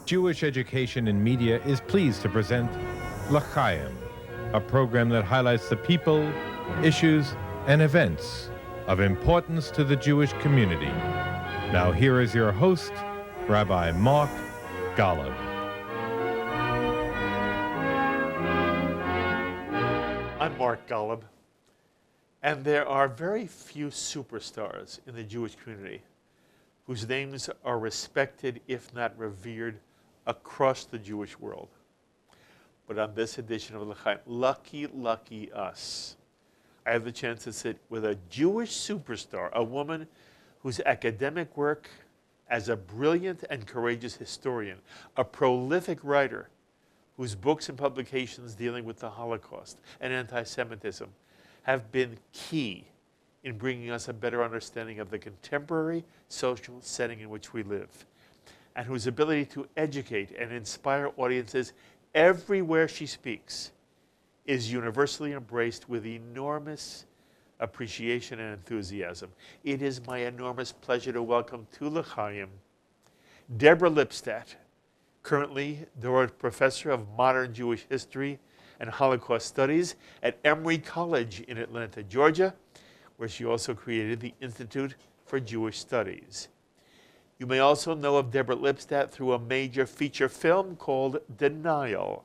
Jewish Education in Media is pleased to present L'Chaim, a program that highlights the people, issues, and events of importance to the Jewish community. Now here is your host, Rabbi Mark Golub. I'm Mark Golub, and there are very few superstars in the Jewish community whose names are respected, if not revered, across the Jewish world. But on this edition of L'Chaim, lucky us, I have the chance to sit with a Jewish superstar, a woman whose academic work as a brilliant and courageous historian, a prolific writer, whose books and publications dealing with the Holocaust and anti-Semitism have been key in bringing us a better understanding of the contemporary social setting in which we live, and whose ability to educate and inspire audiences everywhere she speaks is universally embraced with enormous appreciation and enthusiasm. It is my enormous pleasure to welcome to L'Chaim Deborah Lipstadt, currently Dorff Professor of Modern Jewish History and Holocaust Studies at Emory College in Atlanta, Georgia, where she also created the Institute for Jewish Studies. You may also know of Deborah Lipstadt through a major feature film called Denial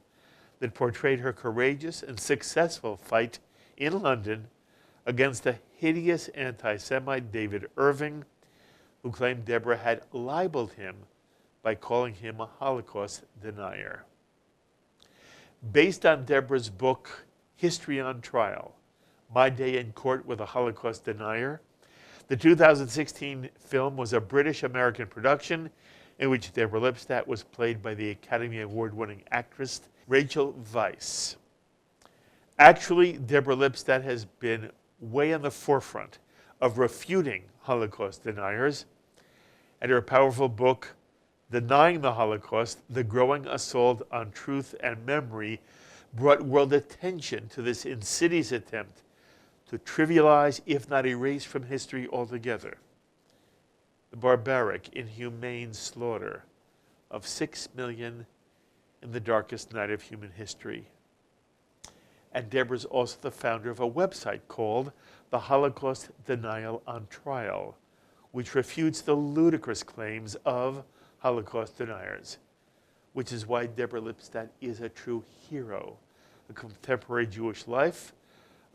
that portrayed her courageous and successful fight in London against the hideous anti-Semite David Irving, who claimed Deborah had libeled him by calling him a Holocaust denier. Based on Deborah's book, History on Trial, My Day in Court with a Holocaust Denier, the 2016 film was a British-American production in which Deborah Lipstadt was played by the Academy Award-winning actress Rachel Weisz. Actually, Deborah Lipstadt has been way on the forefront of refuting Holocaust deniers, and her powerful book, Denying the Holocaust, The Growing Assault on Truth and Memory, brought world attention to this insidious attempt to trivialize, if not erase from history altogether, the barbaric, inhumane slaughter of 6 million in the darkest night of human history. And Deborah's also the founder of a website called The Holocaust Denial on Trial, which refutes the ludicrous claims of Holocaust deniers, which is why Deborah Lipstadt is a true hero of contemporary Jewish life,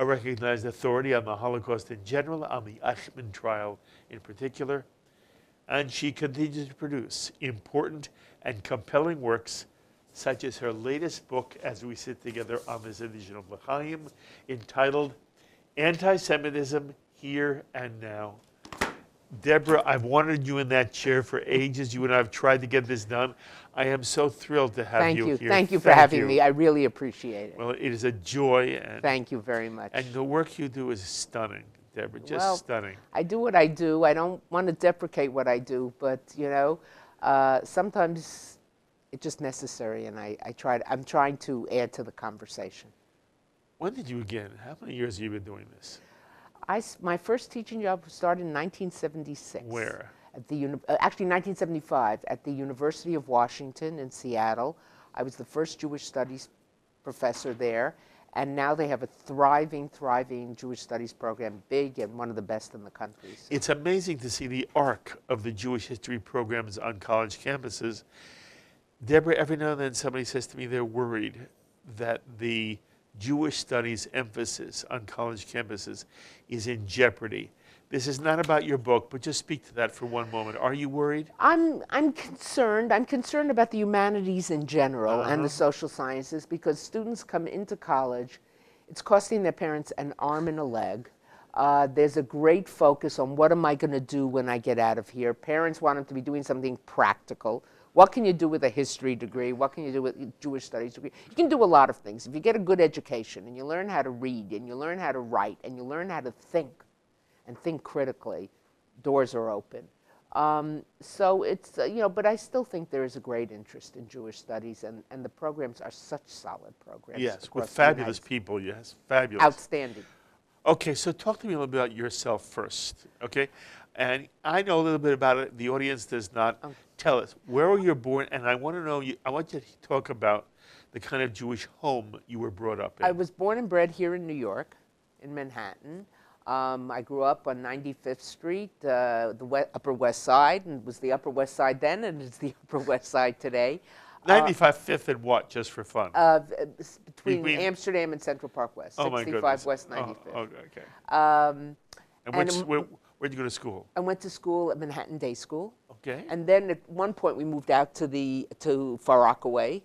a recognized authority on the Holocaust in general, on the Eichmann trial in particular, and she continues to produce important and compelling works, such as her latest book, as we sit together on this edition of L'Chaim, entitled Anti-Semitism Here and Now. Deborah, I've wanted you in that chair for ages. You and I have tried to get this done. I am so thrilled to have you here. Thank you for having me. I really appreciate it. Well, it is a joy. And thank you very much. And the work you do is stunning, Deborah, just stunning. I do what I do. I don't want to deprecate what I do, but, you know, sometimes it's just necessary, and I'm trying to add to the conversation. When did you begin? How many years have you been doing this? My first teaching job started in 1976. Where? At the actually 1975 at the University of Washington in Seattle. I was the first Jewish studies professor there, and now they have a thriving Jewish studies program, big and one of the best in the country. So. It's amazing to see the arc of the Jewish history programs on college campuses. Deborah, every now and then somebody says to me they're worried that the Jewish studies emphasis on college campuses is in jeopardy. This is not about your book, but just speak to that for one moment. Are you worried? I'm concerned. I'm concerned about the humanities in general and the social sciences, because students come into college, it's costing their parents an arm and a leg. There's a great focus on what am I going to do when I get out of here. Parents want them to be doing something practical. What can you do with a history degree? What can you do with a Jewish studies degree? You can do a lot of things. If you get a good education and you learn how to read and you learn how to write and you learn how to think and think critically, doors are open. So it's, you know, but I still think there is a great interest in Jewish studies, and the programs are such solid programs. Yes, with fabulous people, yes, fabulous. Outstanding. Okay, so talk to me a little bit about yourself first, okay? And I know a little bit about it. The audience does not. Tell us, where were you born? And I want to know, I want you to talk about the kind of Jewish home you were brought up in. I was born and bred here in New York, in Manhattan. I grew up on 95th Street, the Upper West Side, and it was the Upper West Side then, and it's the Upper West Side today. 95 Fifth and what, just for fun? Between Amsterdam and Central Park West, oh 65 West 95th. Oh, okay. And where'd you go to school? I went to school at Manhattan Day School. Okay. And then at one point we moved out to Far Rockaway.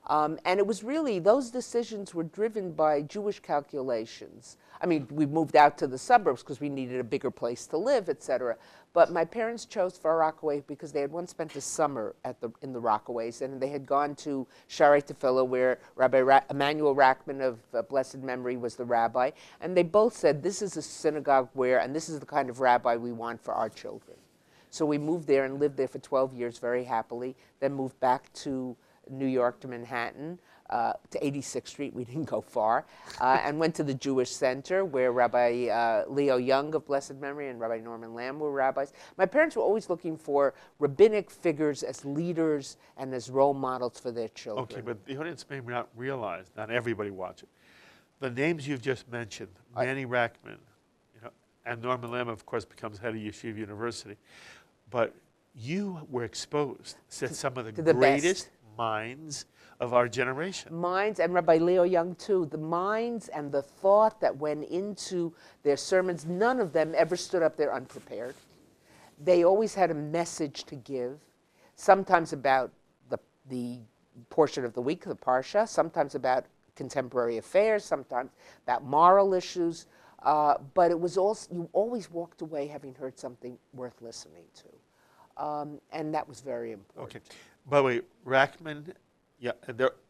And it was really, those decisions were driven by Jewish calculations. I mean, we moved out to the suburbs because we needed a bigger place to live, et cetera. But my parents chose Far Rockaway because they had once spent a summer in the Rockaways, and they had gone to Shaarei Tefillah, where Rabbi Emanuel Rackman of blessed memory was the rabbi. And they both said, this is a synagogue and this is the kind of rabbi we want for our children. So we moved there and lived there for 12 years very happily, then moved back to New York, to Manhattan, to 86th Street. We didn't go far, and went to the Jewish Center, where Rabbi Leo Young of blessed memory and Rabbi Norman Lamb were rabbis. My parents were always looking for rabbinic figures as leaders and as role models for their children. Okay, but the audience may not realize, not everybody watching, the names you've just mentioned, Manny Rackman, and Norman Lamb, of course, becomes head of Yeshiva University. But you were exposed to some of the greatest minds of our generation. Minds, and Rabbi Leo Young too, the minds and the thought that went into their sermons, none of them ever stood up there unprepared. They always had a message to give, sometimes about the portion of the week, the Parsha, sometimes about contemporary affairs, sometimes about moral issues, but it was also, you always walked away having heard something worth listening to. And that was very important. Okay. By the way, Rackman,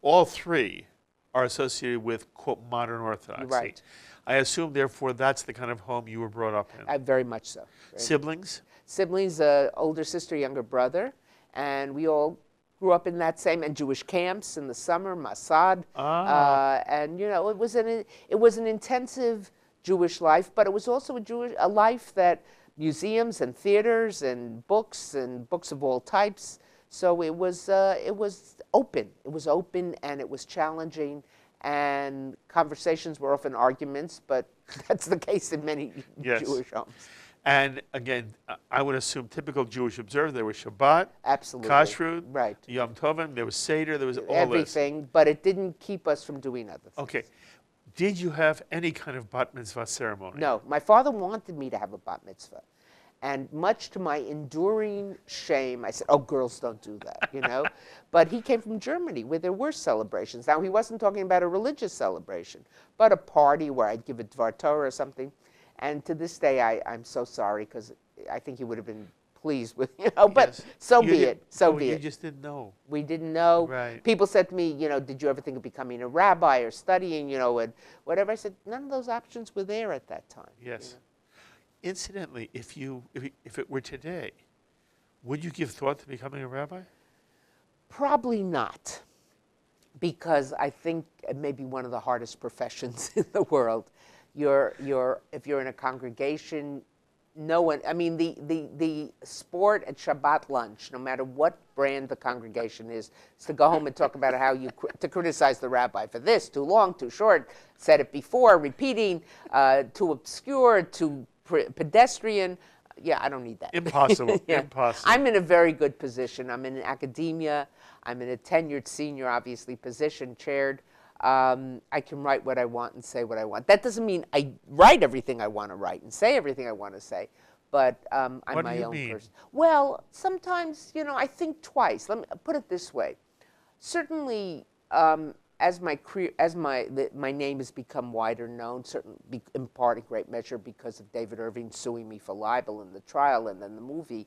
all three are associated with, quote, modern Orthodoxy. Right. I assume, therefore, that's the kind of home you were brought up in. Very much so. Siblings? Siblings, older sister, younger brother, and we all grew up in that same, and Jewish camps in the summer, Mossad. And, it was an intensive Jewish life, but it was also a life that museums and theaters and books of all types. So it was open. It was open and it was challenging, and conversations were often arguments, but that's the case in many Jewish homes. And again, I would assume typical Jewish observer, there was Shabbat, absolutely, Kashrut, right, Yom Tovim, there was Seder, there was all everything, but it didn't keep us from doing other things. Okay. Did you have any kind of bat mitzvah ceremony? No. My father wanted me to have a bat mitzvah. And much to my enduring shame, I said, oh, girls don't do that, But he came from Germany, where there were celebrations. Now, he wasn't talking about a religious celebration, but a party where I'd give a Dvar Torah or something. And to this day, I'm so sorry, because I think he would have been pleased with, but so be it, so be it. You just didn't know. We didn't know. Right. People said to me, did you ever think of becoming a rabbi or studying, and whatever. I said, none of those options were there at that time. Yes. Incidentally, if it were today, would you give thought to becoming a rabbi? Probably not, because I think it may be one of the hardest professions in the world. If you're in a congregation, no one. I mean, the sport at Shabbat lunch, no matter what brand the congregation is to go home and talk about how to criticize the rabbi for this, too long, too short, said it before, repeating, too obscure, too pedestrian. Yeah, I don't need that. Impossible. Impossible. I'm in a very good position. I'm in academia. I'm in a tenured senior, obviously, position, chaired. I can write what I want and say what I want. That doesn't mean I write everything I want to write and say everything I want to say, but I'm my own person. Well, sometimes, I think twice. Let me put it this way. Certainly, as my career, my name has become wider known, certainly in part in great measure because of David Irving suing me for libel in the trial and then the movie.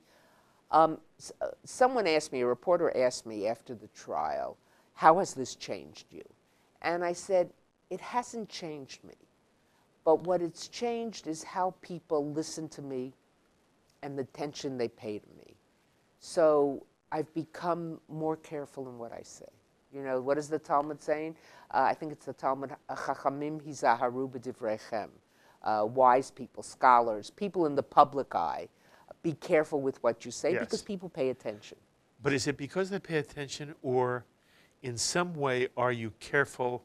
Someone asked me, a reporter asked me after the trial, how has this changed you? And I said, it hasn't changed me, but what it's changed is how people listen to me and the attention they pay to me. So I've become more careful in what I say. What is the Talmud saying? I think it's the Talmud, Chachamim hizaharu b'divreichem. Wise people, scholars, people in the public eye, be careful with what you say Yes. because people pay attention. But is it because they pay attention, or in some way are you careful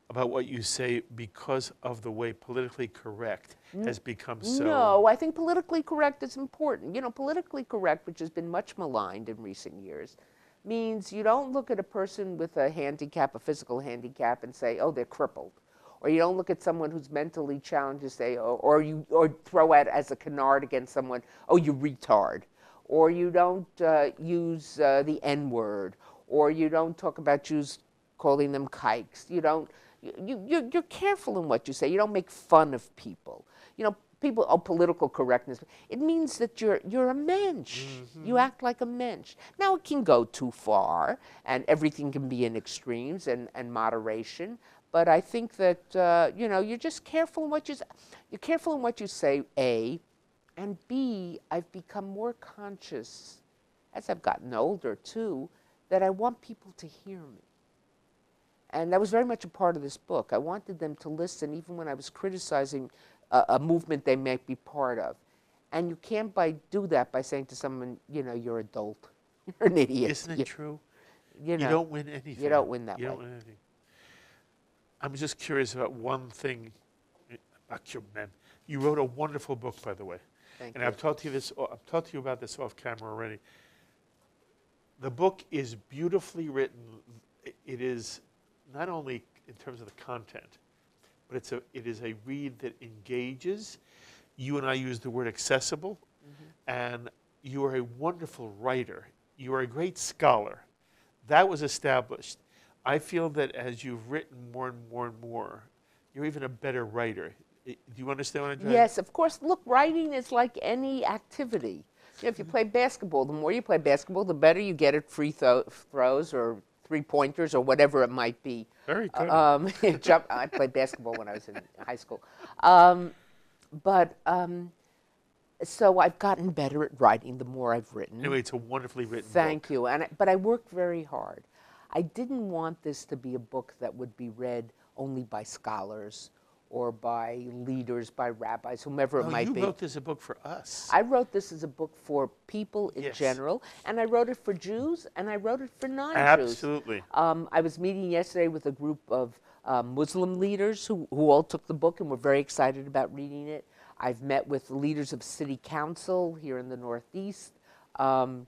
about what you say because of the way politically correct has become so? No, I think politically correct is important. You know, politically correct, which has been much maligned in recent years, means you don't look at a person with a handicap, a physical handicap, and say, oh, they're crippled. Or you don't look at someone who's mentally challenged and say, or throw out as a canard against someone, oh, you retard. Or you don't use the N-word. Or you don't talk about Jews calling them kikes. You don't, you're careful in what you say. You don't make fun of people. You know, people, oh, political correctness. It means that you're a mensch. Mm-hmm. You act like a mensch. Now, it can go too far, and everything can be in extremes and moderation. But I think that, you know, you're just careful in what you say. You're careful in what you say, A, and B, I've become more conscious, as I've gotten older, too, that I want people to hear me. And that was very much a part of this book. I wanted them to listen, even when I was criticizing a movement they might be part of. And you can't do that by saying to someone, you know, you're adult. You're an idiot. Isn't it true? You know, you don't win anything. You don't win that way. You don't win anything. I'm just curious about one thing about your men. You wrote a wonderful book, by the way. Thank and you. I've talked to you about this off camera already. The book is beautifully written. It is not only in terms of the content, but it is a read that engages. You and I use the word accessible, and you are a wonderful writer. You are a great scholar. That was established. I feel that as you've written more and more and more, you're even a better writer. Do you understand what I'm trying? Yes, of course. Look, writing is like any activity. You know, if you play basketball, the more you play basketball, the better you get at free throws or three-pointers or whatever it might be. Very good. I played basketball when I was in high school. So I've gotten better at writing the more I've written. Anyway, it's a wonderfully written book. Thank you. But I worked very hard. I didn't want this to be a book that would be read only by scholars or by leaders, by rabbis, whomever it might be. You wrote this as a book for us. I wrote this as a book for people in general, and I wrote it for Jews, and I wrote it for non-Jews. Absolutely. I was meeting yesterday with a group of Muslim leaders who all took the book and were very excited about reading it. I've met with leaders of city council here in the Northeast who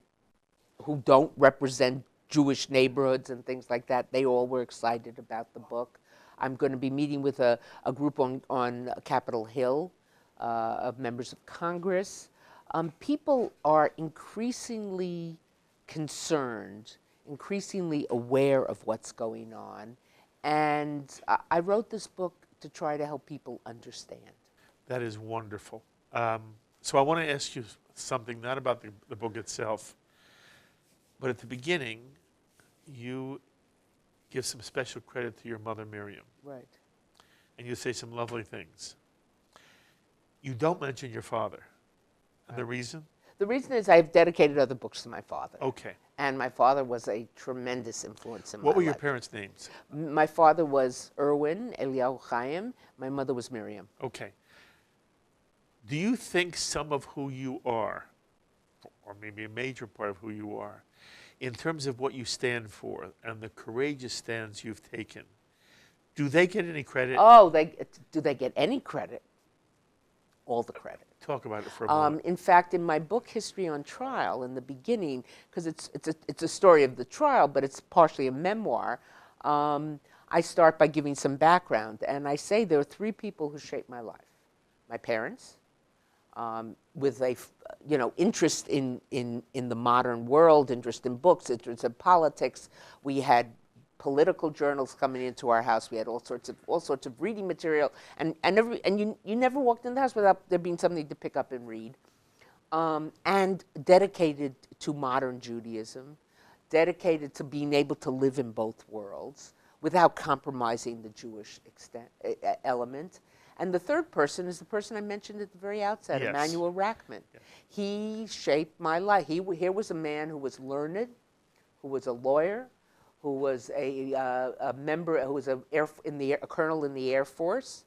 don't represent Jewish neighborhoods and things like that. They all were excited about the book. I'm going to be meeting with a group on Capitol Hill of members of Congress. People are increasingly concerned, increasingly aware of what's going on. And I wrote this book to try to help people understand. That is wonderful. So I want to ask you something, not about the book itself, but at the beginning, you give some special credit to your mother, Miriam. Right. And you say some lovely things. You don't mention your father. And the reason? The reason is I've dedicated other books to my father. Okay. And my father was a tremendous influence in my life. What were your parents' names? My father was Erwin Eliyahu Chaim. My mother was Miriam. Okay. Do you think some of who you are, or maybe a major part of who you are, in terms of what you stand for and the courageous stands you've taken, do they get any credit? Oh, do they get any credit? All the credit. Talk about it for a moment. In fact, in my book, History on Trial, in the beginning, because it's a story of the trial, but it's partially a memoir, I start by giving some background. And I say there are three people who shaped my life. My parents, with a interest in the modern world, interest in books, interest in politics. We had political journals coming into our house. We had all sorts of reading material, and you never walked in the house without there being something to pick up and read. And dedicated to modern Judaism, dedicated to being able to live in both worlds without compromising the Jewish element. And the third person is the person I mentioned at the very outset, yes. Emanuel Rachman. Yes. He shaped my life. Here was a man who was learned, who was a lawyer, who was a member, who was a colonel in the Air Force.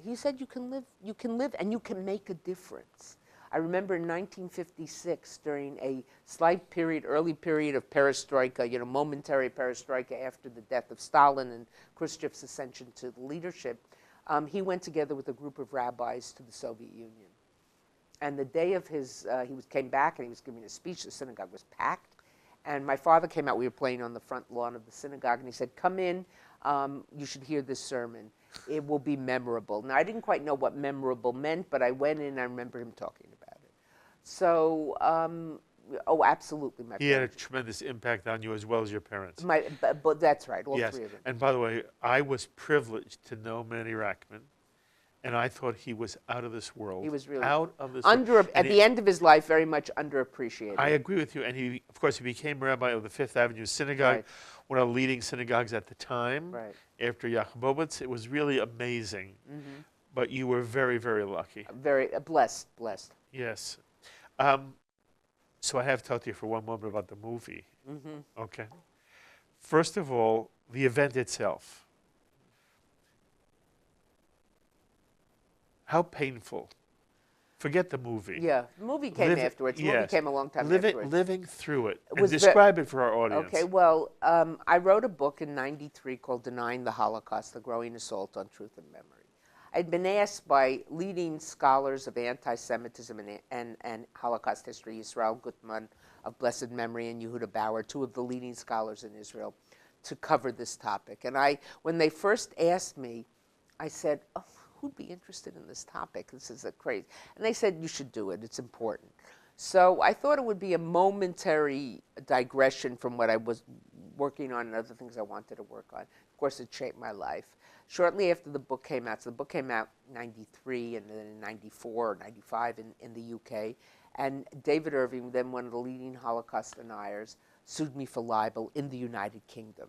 He said, "You can live, and you can make a difference." I remember in 1956, during a slight period, early period of perestroika, momentary perestroika after the death of Stalin and Khrushchev's ascension to the leadership, he went together with a group of rabbis to the Soviet Union. And the day of his, came back and he was giving a speech. The synagogue was packed. And my father came out. We were playing on the front lawn of the synagogue. And he said, come in. You should hear this sermon. It will be memorable. Now, I didn't quite know what memorable meant, but I went in and I remember him talking about it. So, oh, absolutely. He had a tremendous impact on you as well as your parents. But that's right, all yes. three of them. And by the way, I was privileged to know Manny Rachman. And I thought he was out of this world. He was really out of this world. At the end of his life, very much underappreciated. I agree with you. And he, of course, he became rabbi of the Fifth Avenue Synagogue, right. one of the leading synagogues at the time. Right. After Yakubovitz, it was really amazing. Mm-hmm. But you were very, very lucky. Very blessed. Yes. So I have to talk to you for one moment about the movie. Mm-hmm. Okay. First of all, the event itself. How painful. Forget the movie. Yeah, the movie came afterwards. The movie came a long time afterwards. Living through it. And describe it for our audience. Okay, well, I wrote a book in '93 called Denying the Holocaust, The Growing Assault on Truth and Memory. I'd been asked by leading scholars of anti-Semitism and Holocaust history, Israel Gutman of blessed memory and Yehuda Bauer, two of the leading scholars in Israel, to cover this topic. And when they first asked me, I said, oh, who'd be interested in this topic? This is crazy. And they said, you should do it. It's important. So I thought it would be a momentary digression from what I was working on and other things I wanted to work on. Of course, it shaped my life. Shortly after the book came out, so the book came out in '93 and then in '94 or '95 in the UK, and David Irving, then one of the leading Holocaust deniers, sued me for libel in the United Kingdom,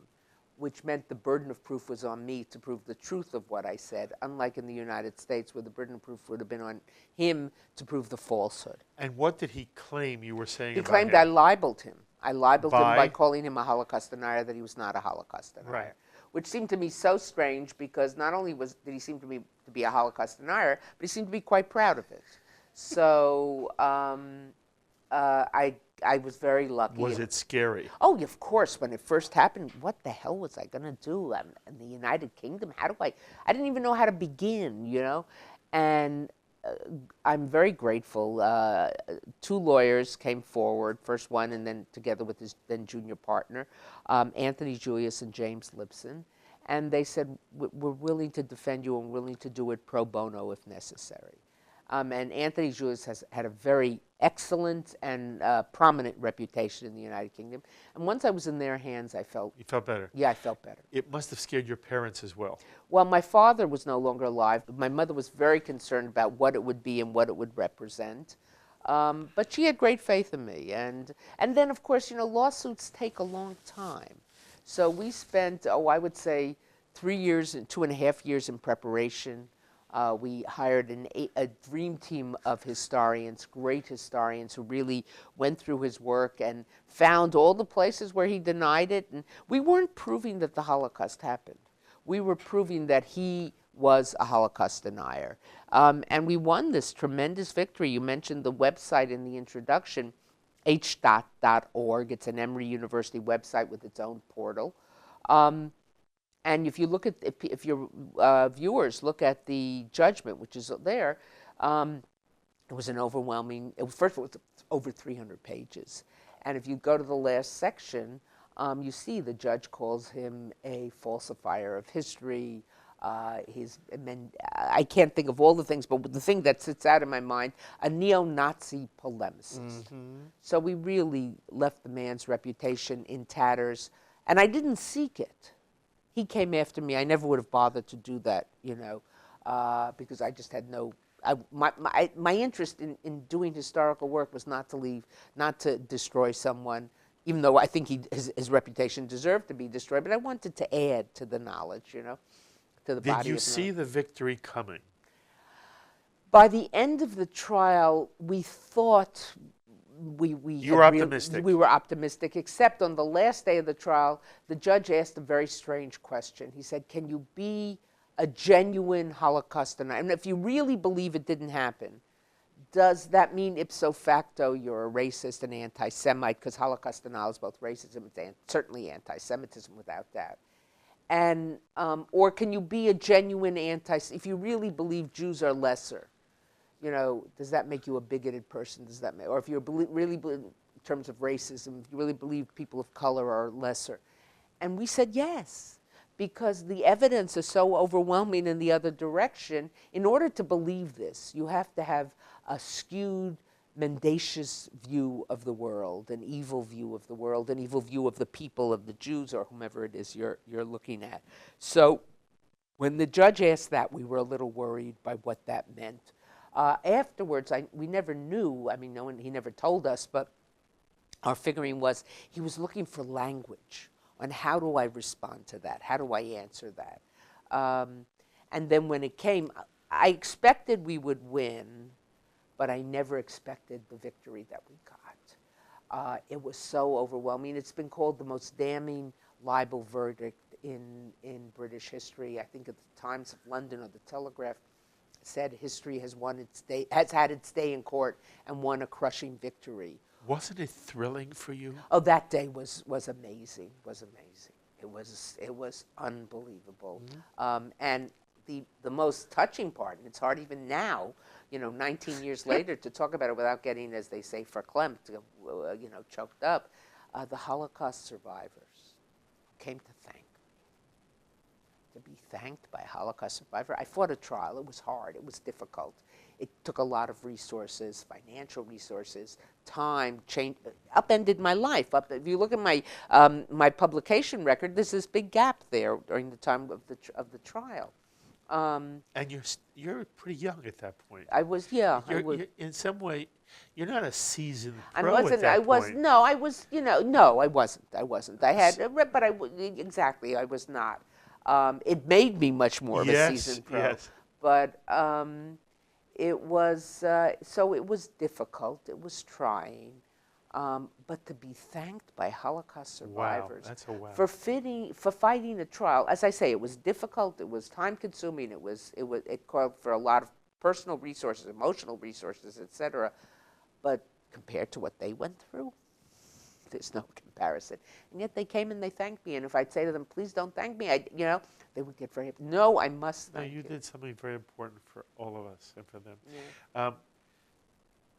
which meant the burden of proof was on me to prove the truth of what I said, unlike in the United States where the burden of proof would have been on him to prove the falsehood. And what did he claim you were saying about him? He claimed I libeled him. I libeled him by calling him a Holocaust denier, that he was not a Holocaust denier. Right. Which seemed to me so strange because not only did he seem to me to be a Holocaust denier, but he seemed to be quite proud of it. So I was very lucky. Was it scary? Oh, of course. When it first happened, what the hell was I going to do? I'm in the United Kingdom. How do I didn't even know how to begin, And I'm very grateful. Two lawyers came forward, first one and then together with his then junior partner, Anthony Julius and James Lipson. And they said, we're willing to defend you and willing to do it pro bono if necessary. And Anthony Julius has had a very excellent and prominent reputation in the United Kingdom. And once I was in their hands, I felt... You felt better? Yeah, I felt better. It must have scared your parents as well. Well, my father was no longer alive. My mother was very concerned about what it would be and what it would represent. But she had great faith in me. And then, of course, lawsuits take a long time. So we spent, I would say 3 years and 2.5 years in preparation. We hired a dream team of historians, great historians, who really went through his work and found all the places where he denied it. And we weren't proving that the Holocaust happened. We were proving that he was a Holocaust denier. And we won this tremendous victory. You mentioned the website in the introduction, hstat.org. It's an Emory University website with its own portal. And if you look at, if your viewers look at the judgment, which is there, it was an overwhelming, first of all, it's over 300 pages. And if you go to the last section, you see the judge calls him a falsifier of history. I can't think of all the things, but the thing that sits out in my mind, a neo-Nazi polemicist. Mm-hmm. So we really left the man's reputation in tatters. And I didn't seek it. He came after me. I never would have bothered to do that, because I just had no. My interest in doing historical work was not to destroy someone, even though I think his reputation deserved to be destroyed. But I wanted to add to the knowledge, to the body of knowledge. Did you see the victory coming? By the end of the trial, we thought. You were optimistic. We were optimistic, except on the last day of the trial, the judge asked a very strange question. He said, can you be a genuine Holocaust denier? And if you really believe it didn't happen, does that mean ipso facto you're a racist and anti-Semite? Because Holocaust denial is both racism and certainly anti-Semitism without doubt. And, or can you be a genuine if you really believe Jews are lesser, you know, does that make you a bigoted person? Does that make, or if you're really, in terms of racism, if you really believe people of color are lesser? And we said yes, because the evidence is so overwhelming in the other direction. In order to believe this, you have to have a skewed, mendacious view of the world, an evil view of the world, an evil view of the people, of the Jews, or whomever it is you're looking at. So when the judge asked that, we were a little worried by what that meant. Afterwards, we never knew, I mean, he never told us, but our figuring was he was looking for language on how do I respond to that? How do I answer that? And then when it came, I expected we would win, but I never expected the victory that we got. It was so overwhelming. It's been called the most damning libel verdict in British history. I think at the Times of London or the Telegraph said history has had its day in court and won a crushing victory. Wasn't it thrilling for you? Oh, that day was amazing. It was unbelievable. Mm-hmm. And the most touching part, and it's hard even now, you know, 19 years later, to talk about it without getting, as they say, verklempt, you know, choked up, the Holocaust survivors came to thank me. To be thanked by a Holocaust survivor. I fought a trial. It was hard. It was difficult. It took a lot of resources, financial resources, time, upended my life. If you look at my my publication record, there's this big gap there during the time of the trial. And you're pretty young at that point. I was, yeah. You're, in some way, you're not a seasoned pro I wasn't. at that point. No, I was. You know, no, I wasn't. I had, but exactly, I was not. It made me much more of a seasoned pro. Yes. But it was so it was difficult. It was trying. But to be thanked by Holocaust survivors for fighting a trial, as I say, it was difficult. It was time-consuming. It called for a lot of personal resources, emotional resources, etc. But compared to what they went through, there's no comparison. And yet they came and they thanked me. And if I'd say to them, "Please don't thank me," they would get very. No, I must. No, you did something very important for all of us and for them. Yeah.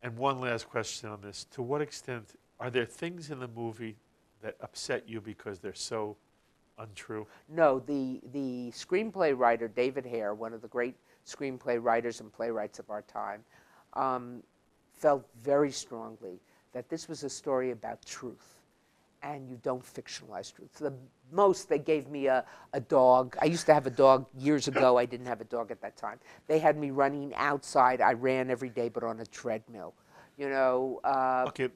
And one last question on this. To what extent are there things in the movie that upset you because they're so untrue? No, the screenplay writer, David Hare, one of the great screenplay writers and playwrights of our time, felt very strongly that this was a story about truth, and you don't fictionalize truth. The most, they gave me a dog. I used to have a dog years ago. I didn't have a dog at that time. They had me running outside. I ran every day, but on a treadmill. You know. Okay,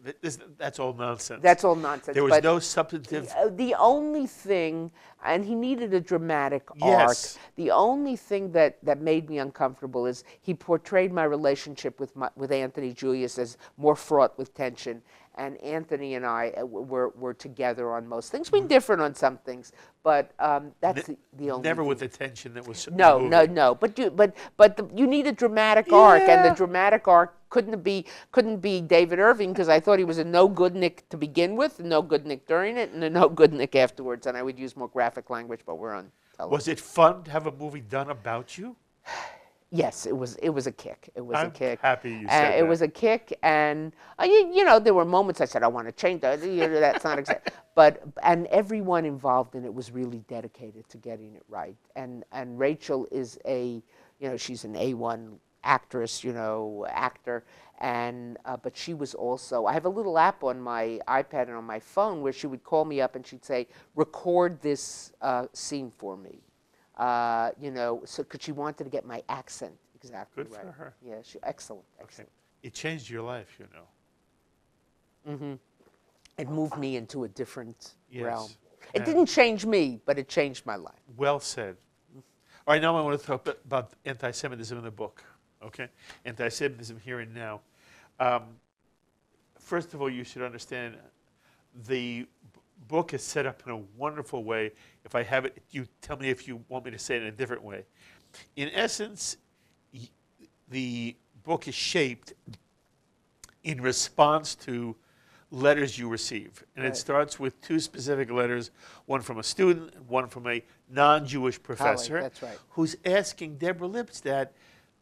that's all nonsense. That's all nonsense. There was no substantive. The only thing, and he needed a dramatic arc. The only thing that made me uncomfortable is he portrayed my relationship with Anthony Julius as more fraught with tension. And Anthony and I were together on most things. We're different on some things, but that's the only. Never thing. with the tension that was. No. But you need a dramatic arc, and the dramatic arc couldn't be David Irving, because I thought he was a no good Nick to begin with, a no good Nick during it, and a no good Nick afterwards. And I would use more graphic language, but we're on television. Was it fun to have a movie done about you? Yes, it was a kick. It was a kick. I'm happy you said that. It was a kick, and you know, there were moments I said I want to change that. That's not exact. And everyone involved in it was really dedicated to getting it right. And Rachel is she's an A1 actress, actor, and but she was also. I have a little app on my iPad and on my phone where she would call me up and she'd say, "Record this scene for me." So because she wanted to get my accent exactly right. Good for her. Yeah, excellent. Okay. It changed your life, Mm-hmm. It moved me into a different realm. It didn't change me, but it changed my life. Well said. All right, now I want to talk about anti-Semitism in the book. Okay, anti-Semitism here and now. First of all, you should understand the book is set up in a wonderful way. If I have it, you tell me if you want me to say it in a different way. In essence, the book is shaped in response to letters you receive. And Right. it starts with two specific letters, one from a student, one from a non-Jewish professor, that's right. who's asking Deborah Lipstadt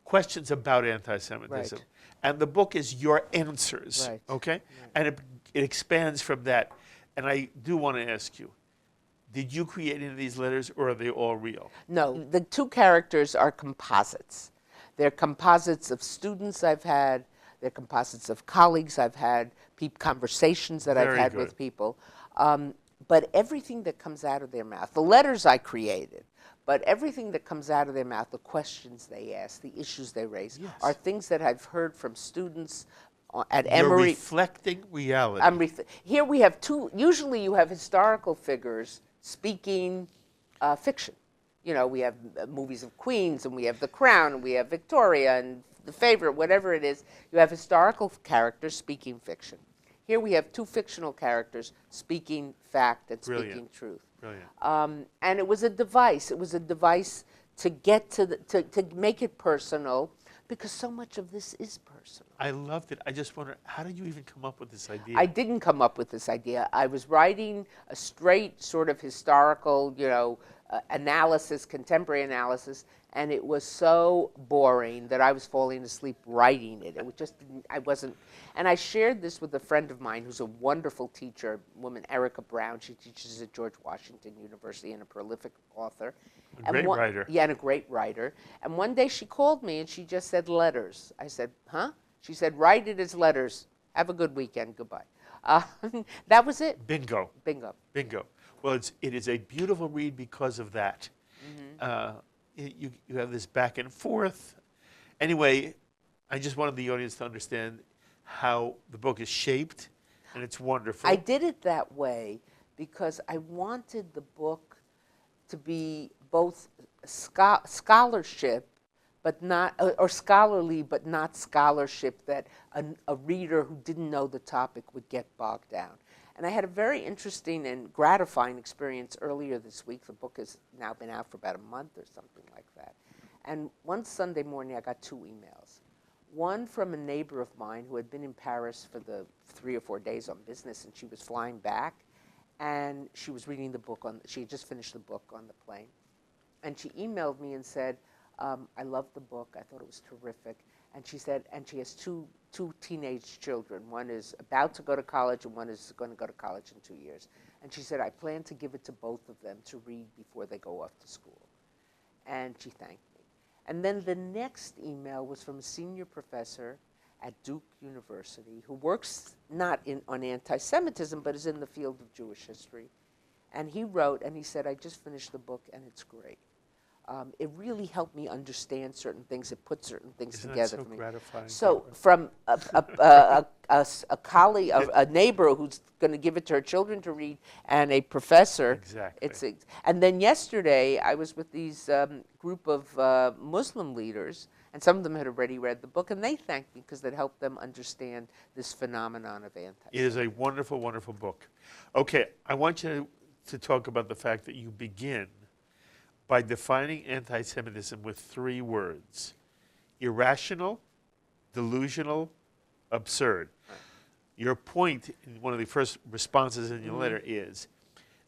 questions about anti-Semitism. Right. And the book is your answers, Right. okay? Right. And it expands from that. And I do want to ask you, did you create any of these letters, or are they all real? No, the two characters are composites. They're composites of students I've had, they're composites of colleagues I've had, conversations that I've Very had good. with people. But everything that comes out of their mouth, the letters I created, but everything that comes out of their mouth, the questions they ask, the issues they raise, Yes. are things that I've heard from students at You're Emory. reflecting reality. Here we have two, usually you have historical figures speaking fiction. You know, we have movies of Queens, and we have The Crown, and we have Victoria, and The Favorite, whatever it is. You have historical characters speaking fiction. Here we have two fictional characters speaking fact and Brilliant. speaking truth. Brilliant. And it was a device. It was a device to get to make it personal, because so much of this is personal. I loved it. I just wonder, how did you even come up with this idea? I didn't come up with this idea. I was writing a straight sort of historical, analysis, contemporary analysis, and it was so boring that I was falling asleep writing it. It was just, I wasn't, and I shared this with a friend of mine who's a wonderful teacher, woman Erica Brown. She teaches at George Washington University and a prolific author. A great writer. Yeah, and a great writer. And one day she called me and she just said letters. I said, huh? She said, write it as letters. Have a good weekend. Goodbye. That was it. Bingo. Bingo. Bingo. Well, it is a beautiful read because of that. Mm-hmm. You have this back and forth. Anyway, I just wanted the audience to understand how the book is shaped, and it's wonderful. I did it that way because I wanted the book to be both scholarship, but not, or scholarly, but not scholarship that a reader who didn't know the topic would get bogged down. And I had a very interesting and gratifying experience earlier this week. The book has now been out for about a month or something like that. And one Sunday morning, I got two emails. One from a neighbor of mine who had been in Paris for the 3 or 4 days on business, and she was flying back, and she was reading the book she had just finished the book on the plane. And she emailed me and said, I loved the book, I thought it was terrific. And she said, and she has two teenage children. One is about to go to college, and one is going to go to college in 2 years. And she said, I plan to give it to both of them to read before they go off to school. And she thanked me. And then the next email was from a senior professor at Duke University who works not on anti-Semitism, but is in the field of Jewish history. And he wrote, and he said, I just finished the book, and it's great. It really helped me understand certain things. It put certain things Isn't together that so for me. gratifying? So from a colleague, a neighbor who's going to give it to her children to read, and a professor. Exactly. And then yesterday, I was with these group of Muslim leaders, and some of them had already read the book, and they thanked me because it helped them understand this phenomenon of anti-Semitism. It is a wonderful, wonderful book. Okay, I want you to talk about the fact that you begin by defining anti-Semitism with 3 words: irrational, delusional, absurd. Right. Your point in one of the first responses in your letter is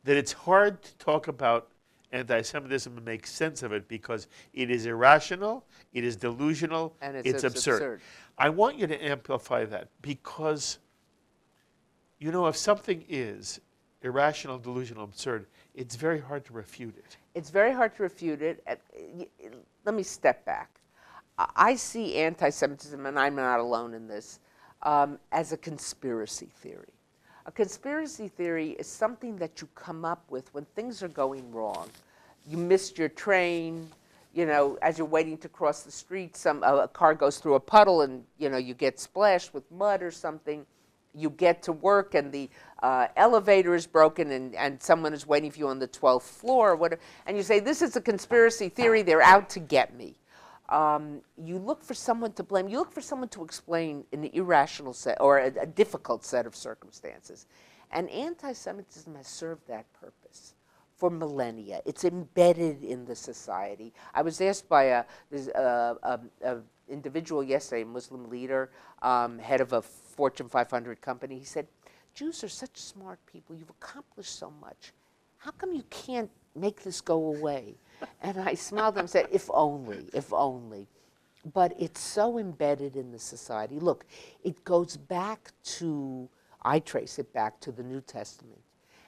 that it's hard to talk about anti-Semitism and make sense of it because it is irrational, it is delusional, And it's absurd. I want you to amplify that because, if something is irrational, delusional, absurd, it's very hard to refute it. It's very hard to refute it. Let me step back. I see anti-Semitism, and I'm not alone in this, as a conspiracy theory. A conspiracy theory is something that you come up with when things are going wrong. You missed your train, as you're waiting to cross the street, a car goes through a puddle and, you get splashed with mud or something. You get to work and the elevator is broken and someone is waiting for you on the 12th floor or whatever, and you say, this is a conspiracy theory, they're out to get me. You look for someone to blame. You look for someone to explain an irrational set or a difficult set of circumstances. And anti-Semitism has served that purpose for millennia. It's embedded in the society. I was asked by an individual yesterday, a Muslim leader, head of a Fortune 500 company. He said, Jews are such smart people. You've accomplished so much. How come you can't make this go away? And I smiled and said, if only, if only. But it's so embedded in the society. Look, it goes back to, I trace it back to the New Testament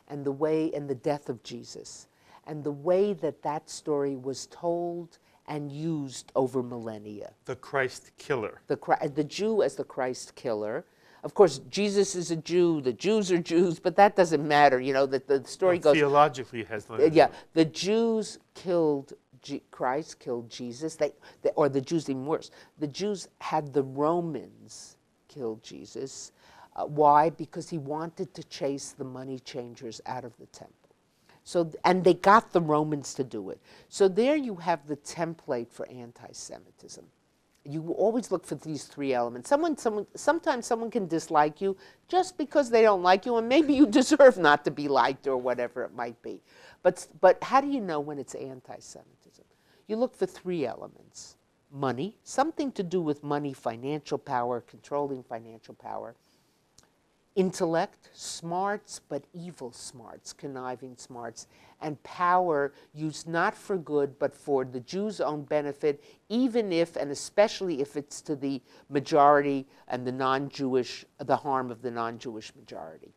and the way, and the death of Jesus, and the way that that story was told and used over millennia. The Christ killer. The Jew as the Christ killer. Of course, Jesus is a Jew, the Jews are Jews, but that doesn't matter. You know, the story goes... Theologically it has nothing to do. Yeah, the Jews killed Christ, killed Jesus, or the Jews even worse. The Jews had the Romans kill Jesus. Why? Because he wanted to chase the money changers out of the temple. So, and they got the Romans to do it. So there you have the template for anti-Semitism. You always look for these three elements. Sometimes someone can dislike you just because they don't like you, and maybe you deserve not to be liked or whatever it might be. But how do you know when it's anti-Semitism? You look for three elements. Money, something to do with money, financial power, controlling financial power. Intellect, smarts, but evil smarts, conniving smarts, and power used not for good, but for the Jews' own benefit, even if, and especially if it's to the majority and the non-Jewish, the harm of the non-Jewish majority.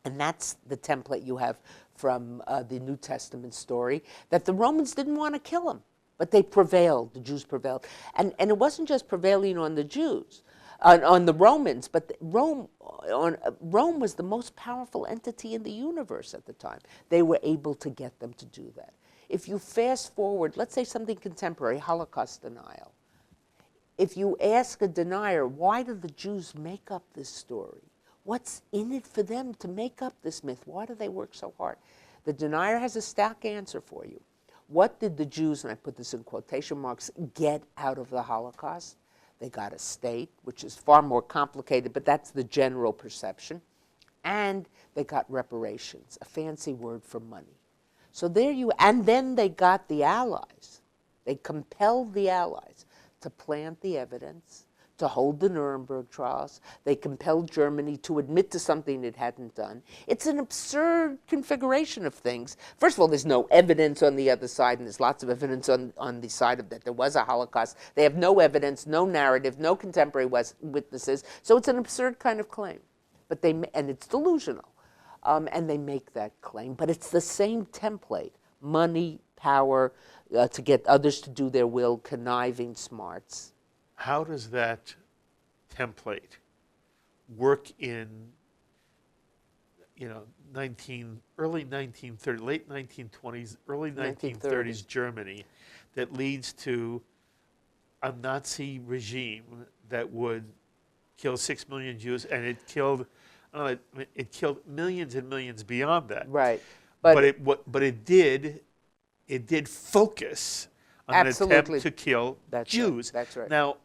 And that's the template you have from the New Testament story, that the Romans didn't want to kill him, but they prevailed, the Jews prevailed. And it wasn't just prevailing on the Jews, on the Romans, but Rome was the most powerful entity in the universe at the time. They were able to get them to do that. If you fast forward, let's say something contemporary, Holocaust denial. If you ask a denier, why do the Jews make up this story? What's in it for them to make up this myth? Why do they work so hard? The denier has a stock answer for you. What did the Jews, and I put this in quotation marks, get out of the Holocaust? They got a state, which is far more complicated, but that's the general perception. And they got reparations, a fancy word for money. So there you, and then they got the Allies. They compelled the Allies to plant the evidence, to hold the Nuremberg Trials. They compelled Germany to admit to something it hadn't done. It's an absurd configuration of things. First of all, there's no evidence on the other side, and there's lots of evidence on the side of that there was a Holocaust. They have no evidence, no narrative, no contemporary witnesses. So it's an absurd kind of claim. But and it's delusional. And they make that claim. But it's the same template: money, power, to get others to do their will, conniving smarts. How does that template work in, early 1930s, late 1920s, early 1930s Germany, that leads to a Nazi regime that would kill 6 million Jews, and it killed millions and millions beyond that. Right, but it did focus on an attempt to kill Jews. Right. That's right. Now,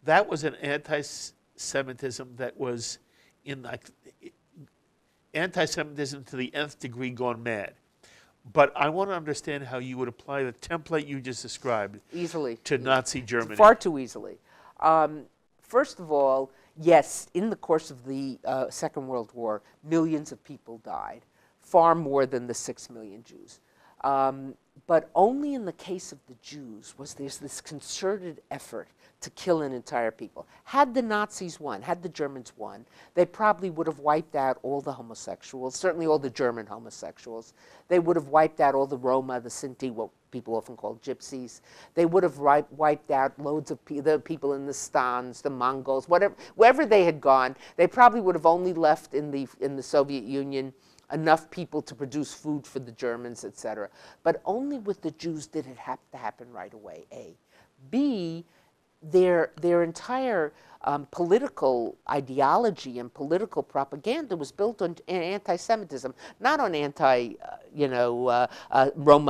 that was an anti-Semitism that was anti-Semitism to the nth degree gone mad. But I want to understand how you would apply the template you just described easily to Nazi Germany. Far too easily. First of all, yes, in the course of the Second World War, millions of people died, far more than the 6 million Jews. But only in the case of the Jews was there this concerted effort to kill an entire people. Had the Nazis won, had the Germans won, they probably would have wiped out all the homosexuals, certainly all the German homosexuals. They would have wiped out all the Roma, the Sinti, what people often call gypsies. They would have wiped out loads of the people in the Stans, the Mongols, wherever they had gone. They probably would have only left in the Soviet Union enough people to produce food for the Germans, etc. But only with the Jews did it have to happen right away, A. B, their entire political ideology and political propaganda was built on anti-Semitism, not on Roma,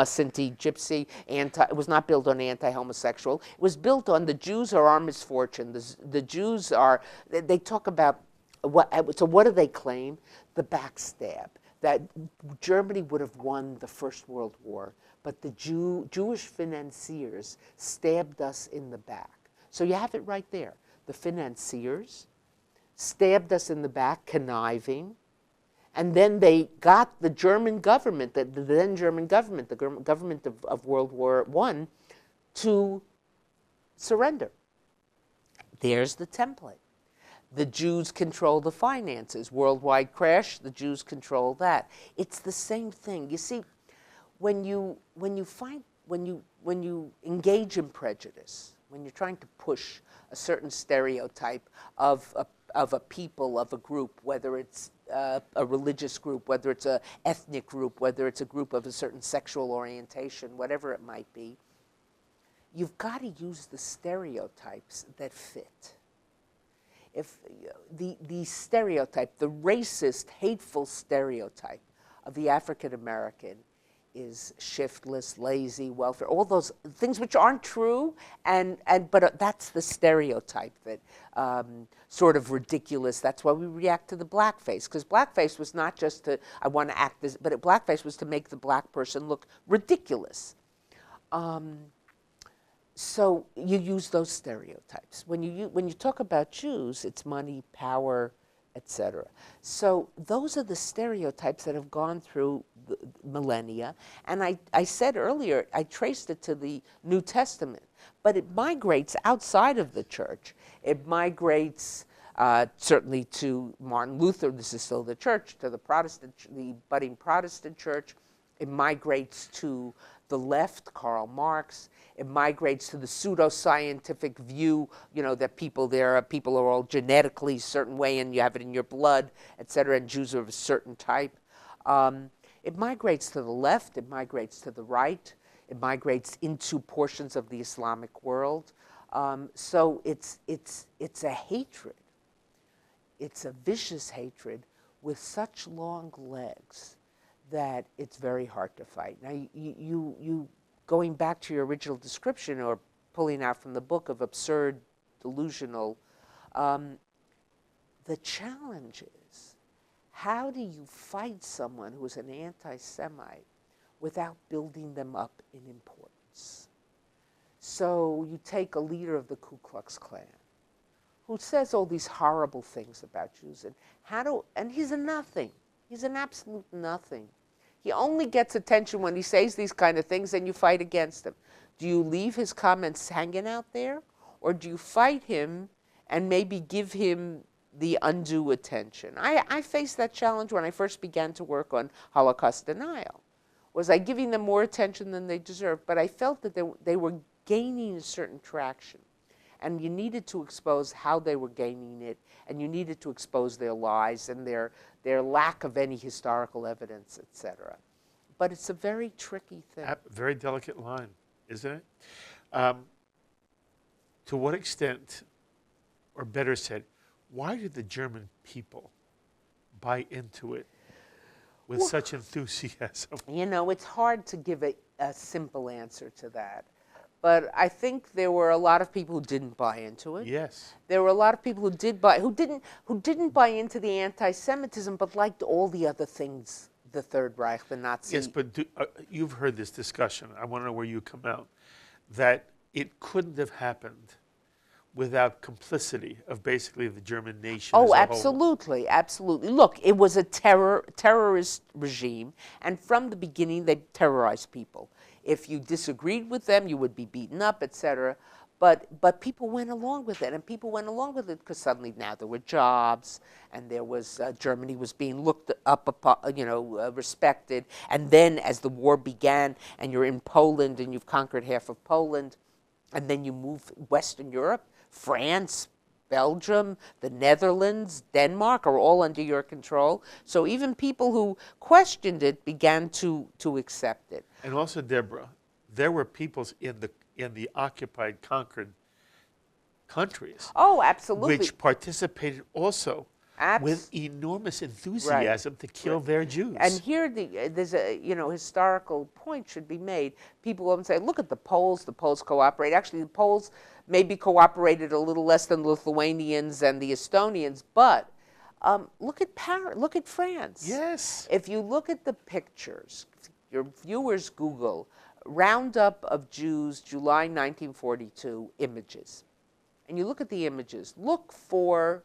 Sinti, Gypsy. It was not built on anti-homosexual. It was built on the Jews are our misfortune. The Jews are, they talk about, so what do they claim? The backstab. That Germany would have won the First World War, but the Jewish financiers stabbed us in the back. So you have it right there. The financiers stabbed us in the back, conniving, and then they got the German government, the then German government, the government of World War I, to surrender. There's the template. The Jews control the finances. Worldwide crash, the Jews control that. It's the same thing. You see, when you engage in prejudice, when you're trying to push a certain stereotype of a people, of a group, whether it's a religious group, whether it's an ethnic group, whether it's a group of a certain sexual orientation, whatever it might be, you've got to use the stereotypes that fit. If the stereotype, the racist, hateful stereotype of the African American is shiftless, lazy, welfare, all those things which aren't true, but that's the stereotype that sort of ridiculous. That's why we react to the blackface, because blackface was not just to, I want to act this, but blackface was to make the black person look ridiculous. So you use those stereotypes. When you talk about Jews, it's money, power, etc. So those are the stereotypes that have gone through the millennia. And I said earlier, I traced it to the New Testament, but it migrates outside of the church. It migrates certainly to Martin Luther. This is still the church, to the budding Protestant church. It migrates to the left, Karl Marx. It migrates to the pseudoscientific view, that people are all genetically a certain way and you have it in your blood, et cetera, and Jews are of a certain type. It migrates to the left, it migrates to the right, it migrates into portions of the Islamic world. So it's a hatred. It's a vicious hatred with such long legs that it's very hard to fight. Now, you going back to your original description or pulling out from the book of absurd, delusional, the challenge is, how do you fight someone who is an anti-Semite without building them up in importance? So you take a leader of the Ku Klux Klan who says all these horrible things about Jews, and he's a nothing. He's an absolute nothing. He only gets attention when he says these kind of things, and you fight against him. Do you leave his comments hanging out there? Or do you fight him and maybe give him the undue attention? I faced that challenge when I first began to work on Holocaust denial. Was I giving them more attention than they deserved? But I felt that they were gaining a certain traction. And you needed to expose how they were gaining it, and you needed to expose their lies and their lack of any historical evidence, etc. But it's a very tricky thing. Very delicate line, isn't it? To what extent, or better said, why did the German people buy into it with such enthusiasm? It's hard to give a simple answer to that. But I think there were a lot of people who didn't buy into it. Yes. There were a lot of people who didn't buy into the anti-Semitism, but liked all the other things, the Third Reich, the Nazi. Yes, but you've heard this discussion. I want to know where you come out. That it couldn't have happened without complicity of basically the German nation as a whole. Absolutely, absolutely. Look, it was a terrorist regime, and from the beginning they terrorized people. If you disagreed with them, you would be beaten up, etc. But people went along with it, and people went along with it because suddenly now there were jobs, and there was Germany was being looked up upon, respected. And then as the war began, and you're in Poland, and you've conquered half of Poland, and then you move Western Europe, France, Belgium, the Netherlands, Denmark are all under your control. So even people who questioned it began to accept it. And also, Deborah, there were peoples in the occupied, conquered countries. Oh, absolutely. Which participated also with enormous enthusiasm to kill their Jews. And here there's a historical point should be made. People often say, look at the Poles cooperate. Actually, the Poles maybe cooperated a little less than the Lithuanians and the Estonians, but look at France. Yes. If you look at the pictures, your viewers Google Roundup of Jews, July 1942 images. and you look at the images, look for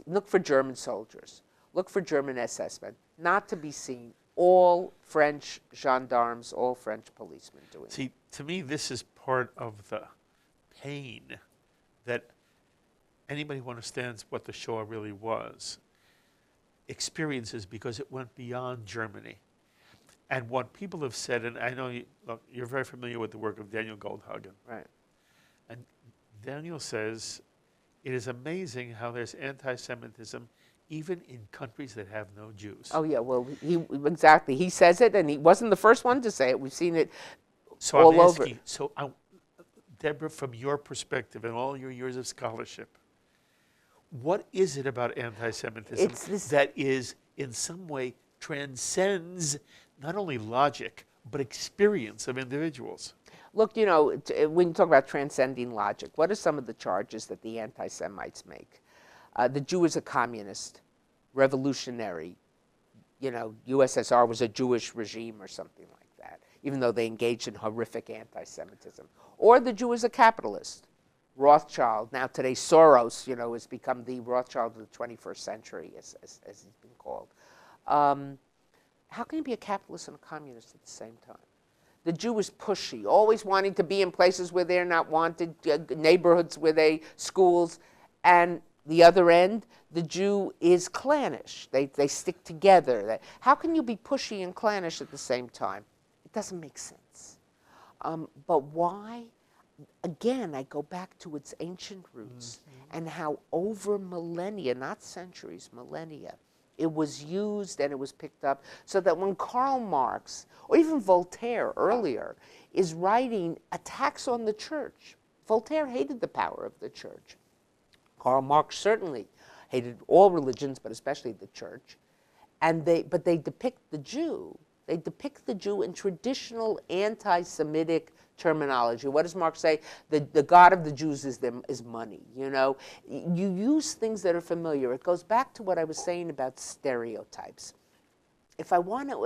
look for German soldiers, look for German SS men, not to be seen, all French gendarmes, all French policemen doing it. See, to me, this is part of the pain that anybody who understands what the Shoah really was experiences, because it went beyond Germany. And what people have said, and I know you're very familiar with the work of Daniel Goldhagen. Right. And Daniel says, it is amazing how there's anti-Semitism even in countries that have no Jews. Oh yeah, well, exactly. He says it, and he wasn't the first one to say it. We've seen it So all I'm over. asking, Deborah, from your perspective and all your years of scholarship, what is it about anti-Semitism that is in some way transcends not only logic, but experience of individuals? Look, you know, when you talk about transcending logic, what are some of the charges that the anti-Semites make? The Jew is a communist, revolutionary. You know, USSR was a Jewish regime or something like that, even though they engaged in horrific anti-Semitism. Or the Jew is a capitalist. Rothschild, now today Soros, you know, has become the Rothschild of the 21st century, as he's been called. How can you be a capitalist and a communist at the same time? The Jew is pushy, always wanting to be in places where they're not wanted, neighborhoods where they, schools, and the other end, the Jew is clannish. They stick together. How can you be pushy and clannish at the same time? It doesn't make sense. But why? Again, I go back to its ancient roots and how over millennia, not centuries, millennia, it was used and it was picked up, so that when Karl Marx, or even Voltaire earlier, is writing attacks on the church, Voltaire hated the power of the church. Karl Marx certainly hated all religions, but especially the church. But they depict the Jew. They depict the Jew in traditional anti-Semitic terminology. What does Marx say? The God of the Jews is money. You know, you use things that are familiar. It goes back to what I was saying about stereotypes. If I want to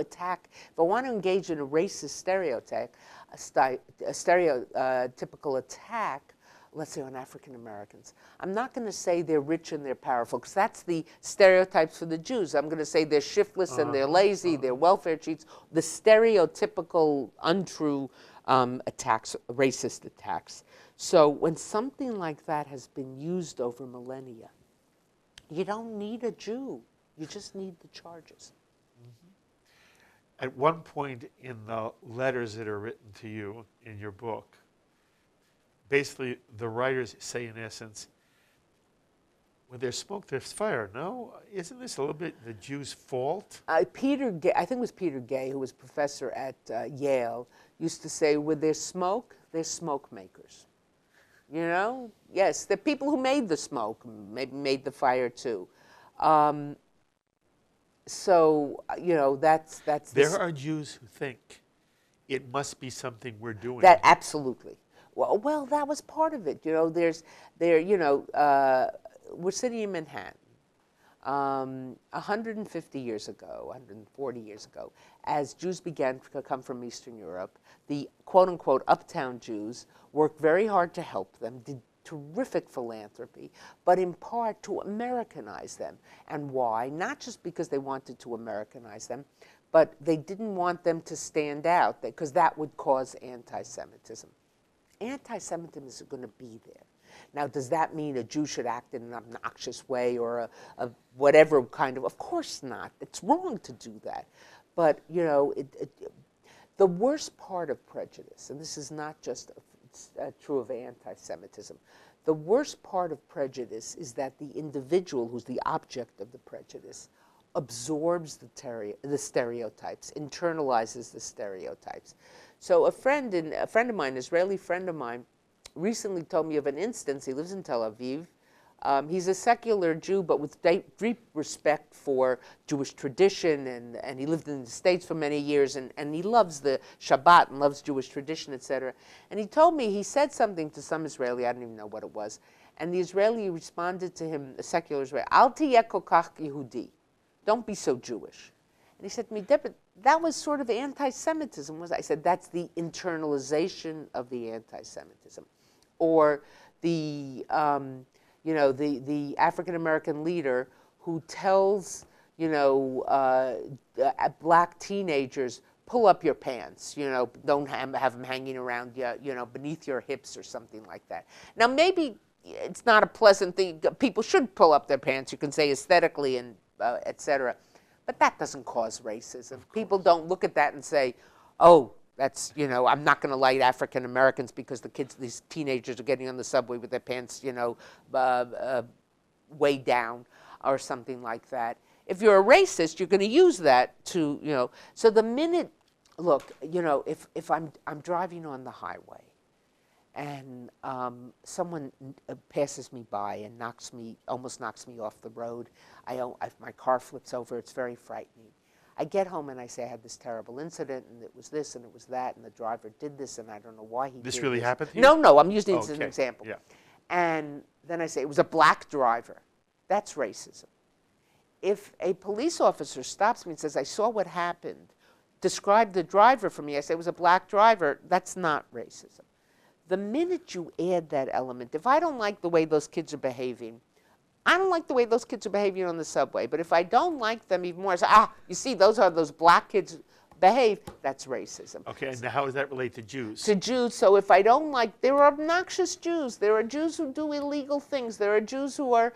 engage in a racist stereotype, a stereotypical attack, let's say on African Americans, I'm not going to say they're rich and they're powerful, because that's the stereotypes for the Jews. I'm going to say they're shiftless and they're lazy, they're welfare cheats, the stereotypical untrue attacks, racist attacks. So when something like that has been used over millennia, you don't need a Jew. You just need the charges. At one point in the letters that are written to you in your book, basically the writers say, in essence, when there's smoke, there's fire. No? Isn't this a little bit the Jews' fault? Peter Gay, I think it was Peter Gay, who was professor at Yale, used to say, where there's smoke, there's smoke makers. You know? Yes, the people who made the smoke maybe made the fire too. So, you know, that's There are Jews who think it must be something we're doing. That absolutely. Well, that was part of it. You know, we're sitting in Manhattan. 150 years ago, 140 years ago, as Jews began to come from Eastern Europe, the quote-unquote uptown Jews worked very hard to help them, did terrific philanthropy, but in part to Americanize them. And why? Not just because they wanted to Americanize them, but they didn't want them to stand out, because that would cause anti-Semitism. Anti-Semitism is going to be there. Now, does that mean a Jew should act in an obnoxious way or a whatever kind of course not. It's wrong to do that. But, you know, the worst part of prejudice, and this is not just true of anti-Semitism, the worst part of prejudice is that the individual who's the object of the prejudice absorbs the stereotypes, internalizes the stereotypes. So a friend of mine, an Israeli friend of mine, recently told me of an instance. He lives in Tel Aviv. He's a secular Jew, but with deep respect for Jewish tradition, and he lived in the States for many years, and he loves the Shabbat and loves Jewish tradition, etc. And he told me, he said something to some Israeli, I don't even know what it was, and the Israeli responded to him, a secular Israeli, Al tiyeh kol kach Yehudi, don't be so Jewish. And he said to me, Deborah, that was sort of anti-Semitism. I said, that's the internalization of the anti-Semitism. Or the the African American leader who tells black teenagers, pull up your pants, don't have them hanging around beneath your hips or something like that. Now maybe it's not a pleasant thing. People should pull up their pants, you can say, aesthetically and etc. But that doesn't cause racism. People don't look at that and say, oh, that's, I'm not going to like African Americans because these teenagers are getting on the subway with their pants, way down or something like that. If you're a racist, you're going to use that to, so the minute, look, if I'm driving on the highway and someone passes me by and almost knocks me off the road, my car flips over, it's very frightening. I get home and I say I had this terrible incident and it was this and it was that and the driver did this and I don't know why he did this. This really happened to you? No, I'm using this as an example. Yeah. And then I say it was a black driver. That's racism. If a police officer stops me and says, I saw what happened, describe the driver for me, I say it was a black driver, that's not racism. The minute you add that element, if I don't like the way those kids are behaving, I don't like the way those kids are behaving on the subway, but if I don't like them even more, I say, you see, those black kids behave, that's racism. Okay, and how does that relate to Jews? To Jews, so if I don't like, there are obnoxious Jews. There are Jews who do illegal things. There are Jews who are,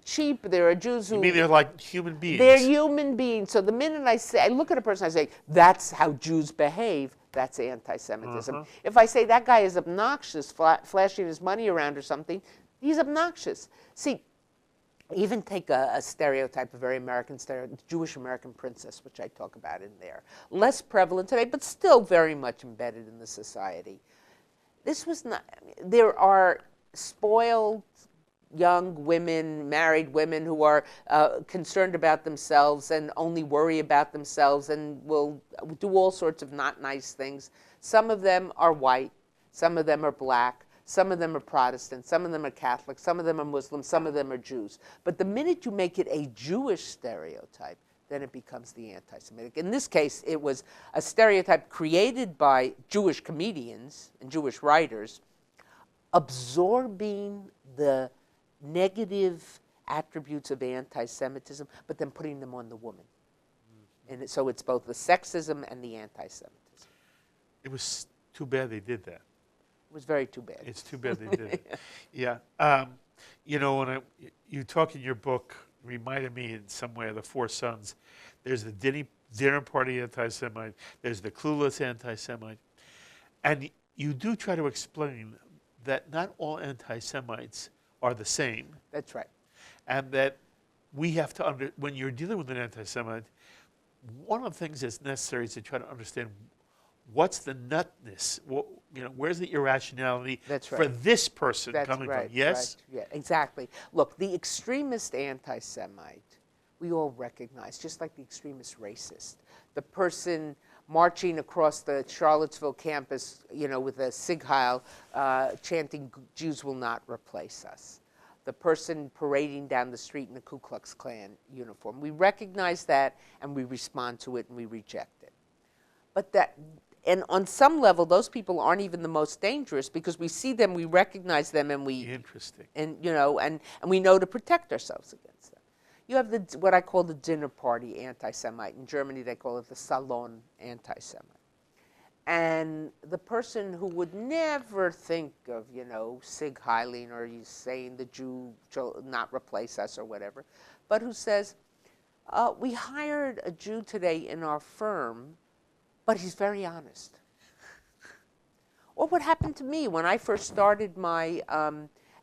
cheap. There are Jews who... You mean they're like human beings? They're human beings. So the minute I look at a person, I say, that's how Jews behave, that's anti-Semitism. If I say that guy is obnoxious, flashing his money around or something, he's obnoxious. See, even take a stereotype, a very American stereotype, the Jewish American princess, which I talk about in there. Less prevalent today, but still very much embedded in the society. This was not, there are spoiled young women, married women who are concerned about themselves and only worry about themselves and will do all sorts of not nice things. Some of them are white, some of them are black, some of them are Protestant, some of them are Catholic, some of them are Muslim, some of them are Jews. But the minute you make it a Jewish stereotype, then it becomes the anti-Semitic. In this case, it was a stereotype created by Jewish comedians and Jewish writers, absorbing the negative attributes of anti-Semitism, but then putting them on the woman. And so it's both the sexism and the anti-Semitism. It was too bad they did that. It was very too bad. It's too bad they did it. Yeah. When you talk in your book, reminded me in some way of the four sons. There's the dinner party anti-Semite. There's the clueless anti-Semite. And you do try to explain that not all anti-Semites are the same. That's right. And that we have to, when you're dealing with an anti-Semite, one of the things that's necessary is to try to understand what's the nutness, where's the irrationality for this person coming from? Yes? Right. Yeah, exactly. Look, the extremist anti-Semite, we all recognize, just like the extremist racist. The person marching across the Charlottesville campus, with a Sig Heil, chanting, Jews will not replace us. The person parading down the street in a Ku Klux Klan uniform. We recognize that, and we respond to it, and we reject it. And on some level, those people aren't even the most dangerous because we see them, we recognize them, and we and we know to protect ourselves against them. You have what I call the dinner party anti-Semite. In Germany, they call it the Salon anti-Semite. And the person who would never think of, Sig Heiling or saying the Jew shall not replace us or whatever, but who says, we hired a Jew today in our firm, but he's very honest. Or what happened to me when I first started my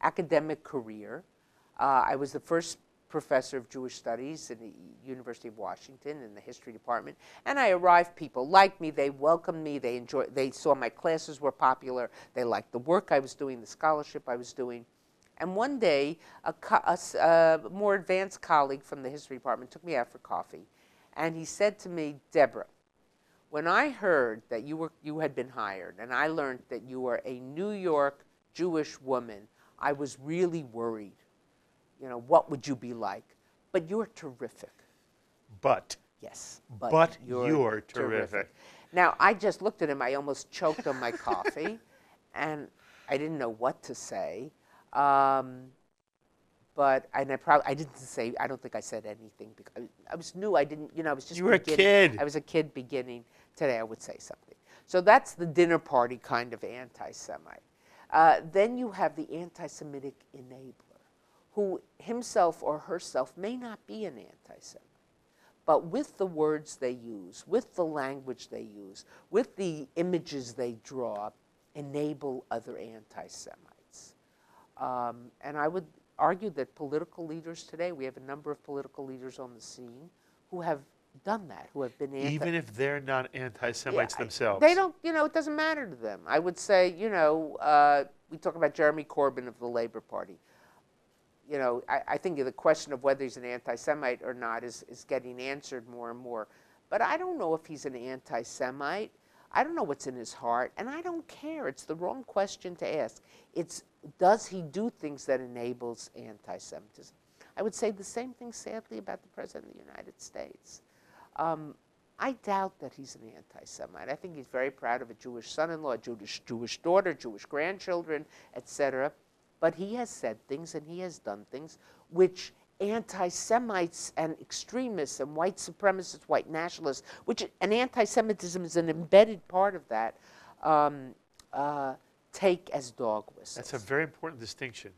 academic career. I was the first professor of Jewish studies in the University of Washington in the history department, and I arrived, people liked me, they welcomed me, they saw my classes were popular, they liked the work I was doing, the scholarship I was doing. And one day, a more advanced colleague from the history department took me out for coffee, and he said to me, Deborah, when I heard that you had been hired, and I learned that you were a New York Jewish woman, I was really worried. What would you be like? But you're terrific. But. Yes. But you're terrific. Now, I just looked at him. I almost choked on my coffee. And I didn't know what to say. But I didn't say, I don't think I said anything because I was new. I didn't, I was just You were a kid. I was a kid beginning. Today I would say something. So that's the dinner party kind of anti-Semite. Then you have the anti-Semitic enabler, who himself or herself may not be an anti-Semite, but with the words they use, with the language they use, with the images they draw, enable other anti-Semites. And I would argue that political leaders today, we have a number of political leaders on the scene who have done that, who have been Even if they're not anti-Semites themselves. They don't, it doesn't matter to them. I would say, we talk about Jeremy Corbyn of the Labour Party. I think the question of whether he's an anti-Semite or not is getting answered more and more. But I don't know if he's an anti-Semite. I don't know what's in his heart, and I don't care. It's the wrong question to ask. It's, does he do things that enables anti-Semitism? I would say the same thing, sadly, about the President of the United States. I doubt that he's an anti-Semite. I think he's very proud of a Jewish son-in-law, Jewish daughter, Jewish grandchildren, etc. But he has said things and he has done things which anti-Semites and extremists and white supremacists, white nationalists, and anti-Semitism is an embedded part of that, take as dog whistles. That's a very important distinction.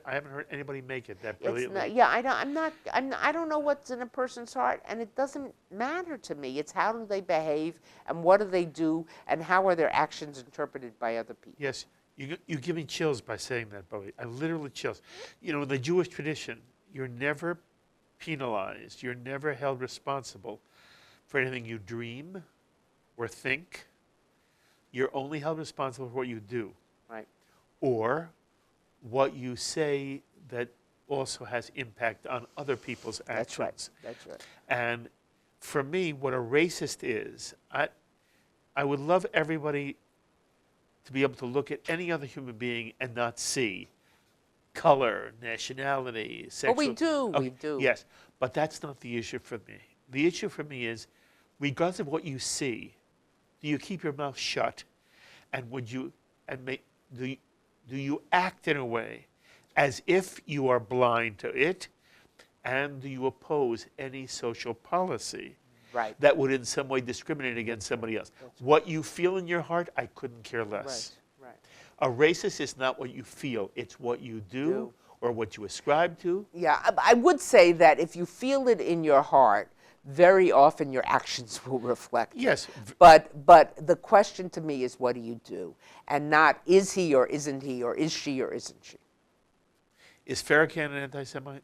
I haven't heard anybody make it that brilliantly. I don't know what's in a person's heart, and it doesn't matter to me. It's how do they behave, and what do they do, and how are their actions interpreted by other people. Yes, you give me chills by saying that, Bowie. I literally chills. In the Jewish tradition, you're never penalized. You're never held responsible for anything you dream or think. You're only held responsible for what you do. Right. Or what you say that also has impact on other people's actions. That's right. And for me, what a racist is, I would love everybody to be able to look at any other human being and not see color, nationality, sexual... But we do, okay, we do. Yes, but that's not the issue for me. The issue for me is, regardless of what you see, do you keep your mouth shut? And do you act in a way as if you are blind to it? And do you oppose any social policy that would in some way discriminate against somebody else? What you feel in your heart, I couldn't care less. Right. A racist is not what you feel, it's what you do or what you ascribe to. Yeah, I would say that if you feel it in your heart, very often your actions will reflect it. Yes. But the question to me is, what do you do? And not, is he or isn't he, or is she or isn't she? Is Farrakhan an anti-Semite?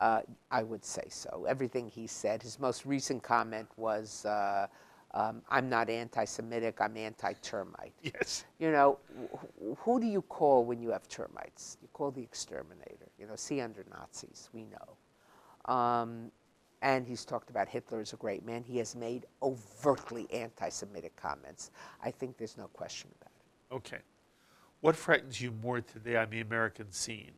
I would say so. Everything he said. His most recent comment was, I'm not anti-Semitic, I'm anti-termite. Yes. Who do you call when you have termites? You call the exterminator. See under Nazis, we know. And he's talked about Hitler as a great man. He has made overtly anti-Semitic comments. I think there's no question about it. Okay. What frightens you more today on the American scene?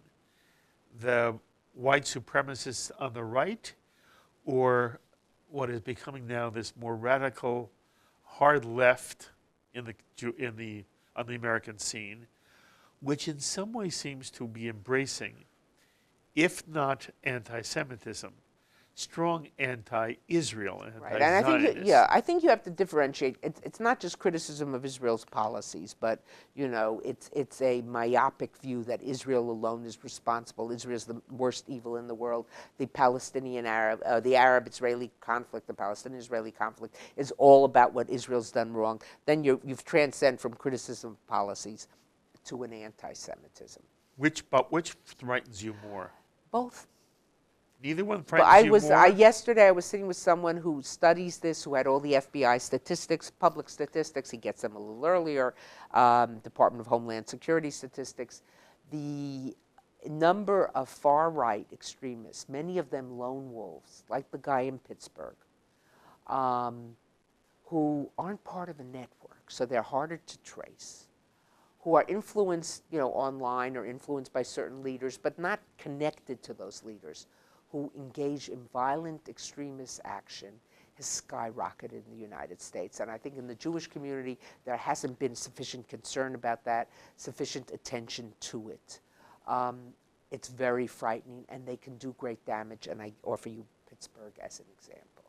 The white supremacists on the right, or what is becoming now this more radical, hard left on the American scene, which in some way seems to be embracing, if not anti-Semitism, strong anti-Israel, anti-Zionist. And I think you have to differentiate. It's not just criticism of Israel's policies, but it's a myopic view that Israel alone is responsible. Israel is the worst evil in the world. The the Arab-Israeli conflict, the Palestinian-Israeli conflict, is all about what Israel's done wrong. Then you've transcended from criticism of policies to an anti-Semitism. Which frightens you more? Both. Neither one frightens you more? Yesterday I was sitting with someone who studies this, who had all the FBI statistics, public statistics. He gets them a little earlier, Department of Homeland Security statistics. The number of far-right extremists, many of them lone wolves, like the guy in Pittsburgh, who aren't part of a network, so they're harder to trace, who are influenced, online or influenced by certain leaders, but not connected to those leaders, who engage in violent extremist action, has skyrocketed in the United States. And I think in the Jewish community, there hasn't been sufficient concern about that, sufficient attention to it. It's very frightening, and they can do great damage, and I offer you Pittsburgh as an example.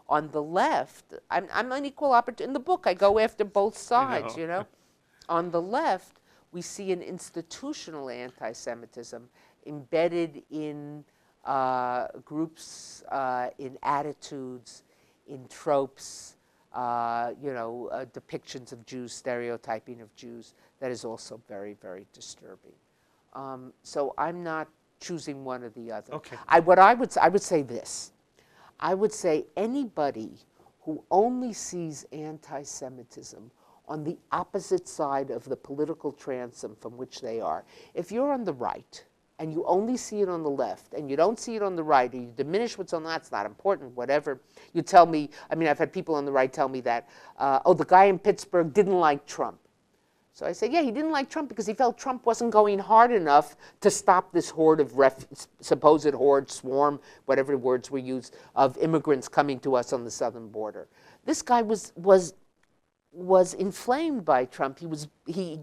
On the left, I'm an equal opportunity. In the book, I go after both sides, you know. On the left, we see an institutional anti-Semitism embedded in groups, in attitudes, in tropes, depictions of Jews, stereotyping of Jews, that is also very, very disturbing. So I'm not choosing one or the other. Okay. I would say this. I would say anybody who only sees anti-Semitism on the opposite side of the political transom from which they are, if you're on the right and you only see it on the left and you don't see it on the right, or you diminish what's on that's not important, whatever, you tell me, I mean, I've had people on the right tell me that, the guy in Pittsburgh didn't like Trump. So I say, yeah, he didn't like Trump because he felt Trump wasn't going hard enough to stop this horde of supposed horde, swarm, whatever words were used, of immigrants coming to us on the southern border. This guy was inflamed by Trump. He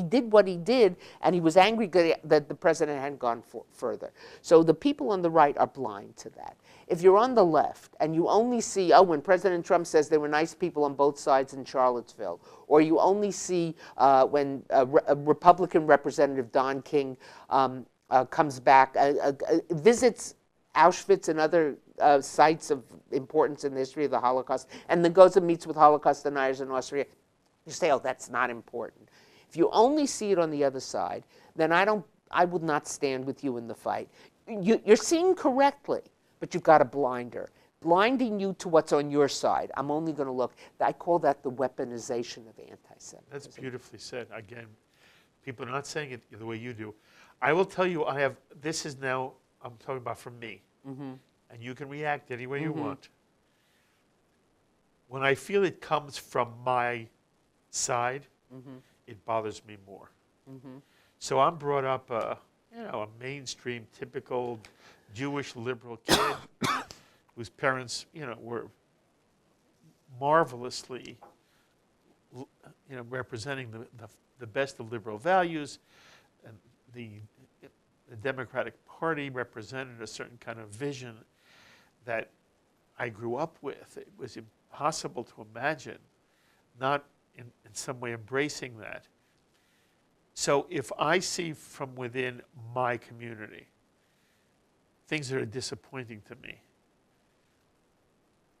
did what he did, and he was angry that the president hadn't gone further. So the people on the right are blind to that. If you're on the left and you only see, when President Trump says there were nice people on both sides in Charlottesville, or you only see when a Republican Representative Don King comes back, visits Auschwitz and other sites of importance in the history of the Holocaust, and then goes and meets with Holocaust deniers in Austria, you say, oh, that's not important. If you only see it on the other side, then I would not stand with you in the fight. You're seeing correctly, but you've got a blinder, blinding you to what's on your side. I'm only going to look. I call that the weaponization of anti-Semitism. That's beautifully said. Again, people are not saying it the way you do. I will tell you, this is now, I'm talking about from me. Mm-hmm. And you can react any way you want. When I feel it comes from my side, it bothers me more. So I'm brought up a mainstream, typical Jewish liberal kid whose parents, were marvelously, representing the best of liberal values, and the Democratic Party represented a certain kind of vision that I grew up with. It was impossible to imagine not in some way embracing that. So if I see from within my community things that are disappointing to me,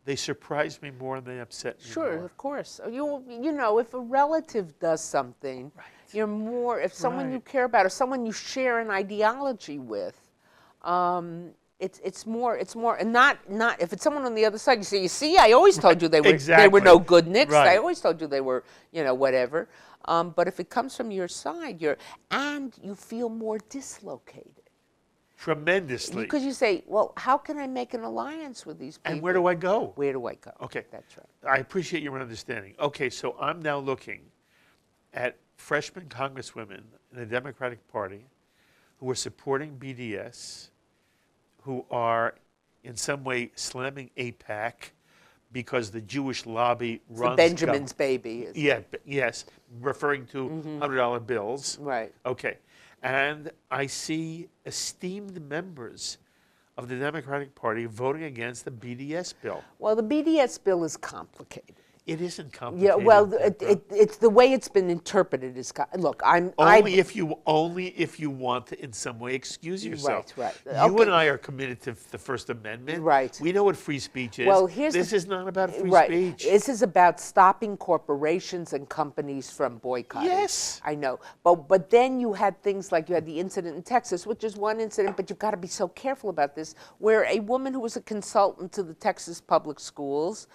they surprise me more than they upset me more. Sure, of course. If a relative does something, you're more, if someone you care about or someone you share an ideology with, it's more, and not if it's someone on the other side, you say, I always told you they were no good nicks. I always told you they were, whatever. But if it comes from your side, and you feel more dislocated. Tremendously. Because you say, well, how can I make an alliance with these people? And where do I go? Where do I go? Okay. That's right. I appreciate your understanding. Okay, so I'm now looking at freshman congresswomen in the Democratic Party who are supporting BDS, who are in some way slamming AIPAC because the Jewish lobby runs... Benjamin's baby. Yes, referring to $100 bills. Right. Okay. And I see esteemed members of the Democratic Party voting against the BDS bill. Well, the BDS bill is complicated. It isn't complicated. Yeah, well, it's the way it's been interpreted is. Look, only if you want to in some way excuse yourself. Right. You and I are committed to the First Amendment. Right. We know what free speech is. Well, this is not about free speech. This is about stopping corporations and companies from boycotting. Yes. I know, but then you had things like you had the incident in Texas, which is one incident, but you've got to be so careful about this, where a woman who was a consultant to the Texas public schools,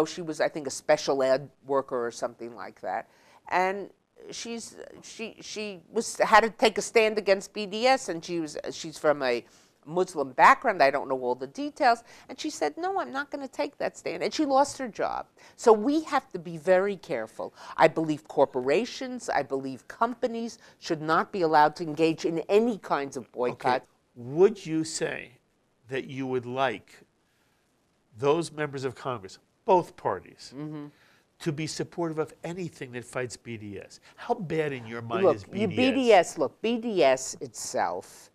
she was, I think, a special ed worker or something like that, and she had to take a stand against BDS, and she's from a Muslim background. I don't know all the details, and she said, no, I'm not going to take that stand, and she lost her job. So we have to be very careful. I believe corporations, I believe companies should not be allowed to engage in any kinds of boycott. Okay. Would you say that you would like those members of Congress, both parties, to be supportive of anything that fights BDS? How bad in your mind is BDS? BDS itself,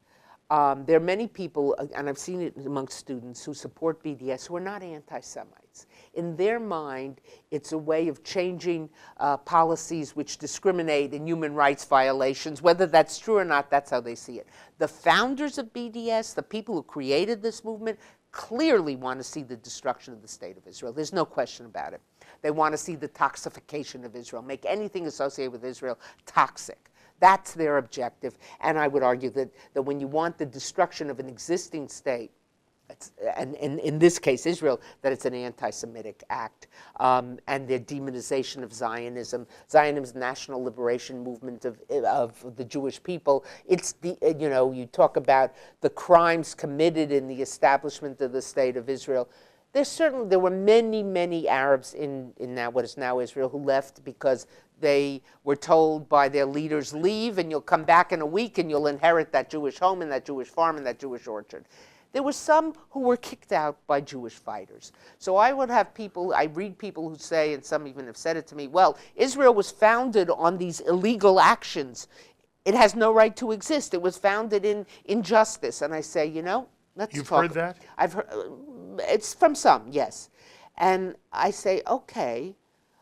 there are many people, and I've seen it amongst students, who support BDS who are not anti-Semites. In their mind, it's a way of changing policies which discriminate in human rights violations. Whether that's true or not, that's how they see it. The founders of BDS, the people who created this movement, clearly want to see the destruction of the state of Israel. There's no question about it. They want to see the toxification of Israel, make anything associated with Israel toxic. That's their objective. And I would argue that when you want the destruction of an existing state, and in this case Israel, that it's an anti-Semitic act, and the demonization of Zionism, Zionism's national liberation movement of the Jewish people. It's you talk about the crimes committed in the establishment of the state of Israel. There were many Arabs in now what is now Israel who left because they were told by their leaders, leave and you'll come back in a week and you'll inherit that Jewish home and that Jewish farm and that Jewish orchard. There were some who were kicked out by Jewish fighters. So I would have people, I read people who say, and some even have said it to me, well, Israel was founded on these illegal actions. It has no right to exist. It was founded in injustice. And I say, let's talk. You've heard that? I've heard, it's from some, yes. And I say, okay,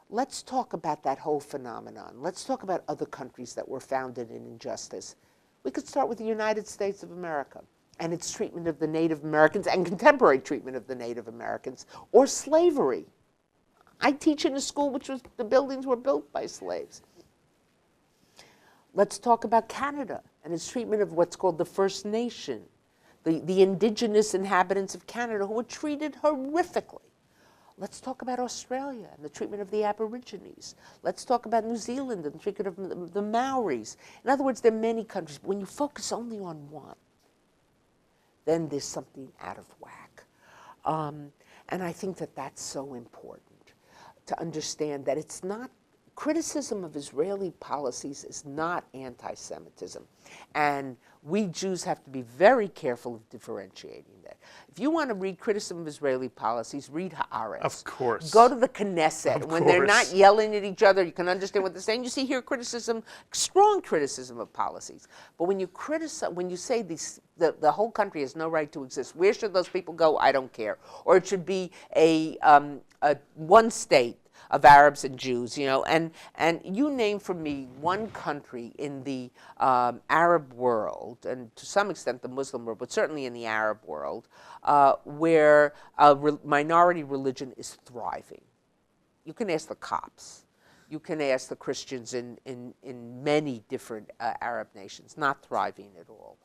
let's talk about that whole phenomenon. Let's talk about other countries that were founded in injustice. We could start with the United States of America and its treatment of the Native Americans and contemporary treatment of the Native Americans, or slavery. I teach in a school which was, the buildings were built by slaves. Let's talk about Canada and its treatment of what's called the First Nation, the indigenous inhabitants of Canada who were treated horrifically. Let's talk about Australia and the treatment of the Aborigines. Let's talk about New Zealand and the treatment of the Maoris. In other words, there are many countries. When you focus only on one, then there's something out of whack. And I think that that's so important to understand that it's not, criticism of Israeli policies is not anti-Semitism. And we Jews have to be very careful of differentiating that. If you want to read criticism of Israeli policies, read Haaretz. Of course. Go to the Knesset. Of When course. they're not yelling at each other, you can understand what they're saying. You see here criticism, strong criticism of policies. But when you criticize, when you say the whole country has no right to exist, where should those people go? I don't care. Or it should be a one state of Arabs and Jews, and you name for me one country in the Arab world, and to some extent the Muslim world, but certainly in the Arab world, where minority religion is thriving. You can ask the Copts. You can ask the Christians in many different Arab nations, not thriving at all.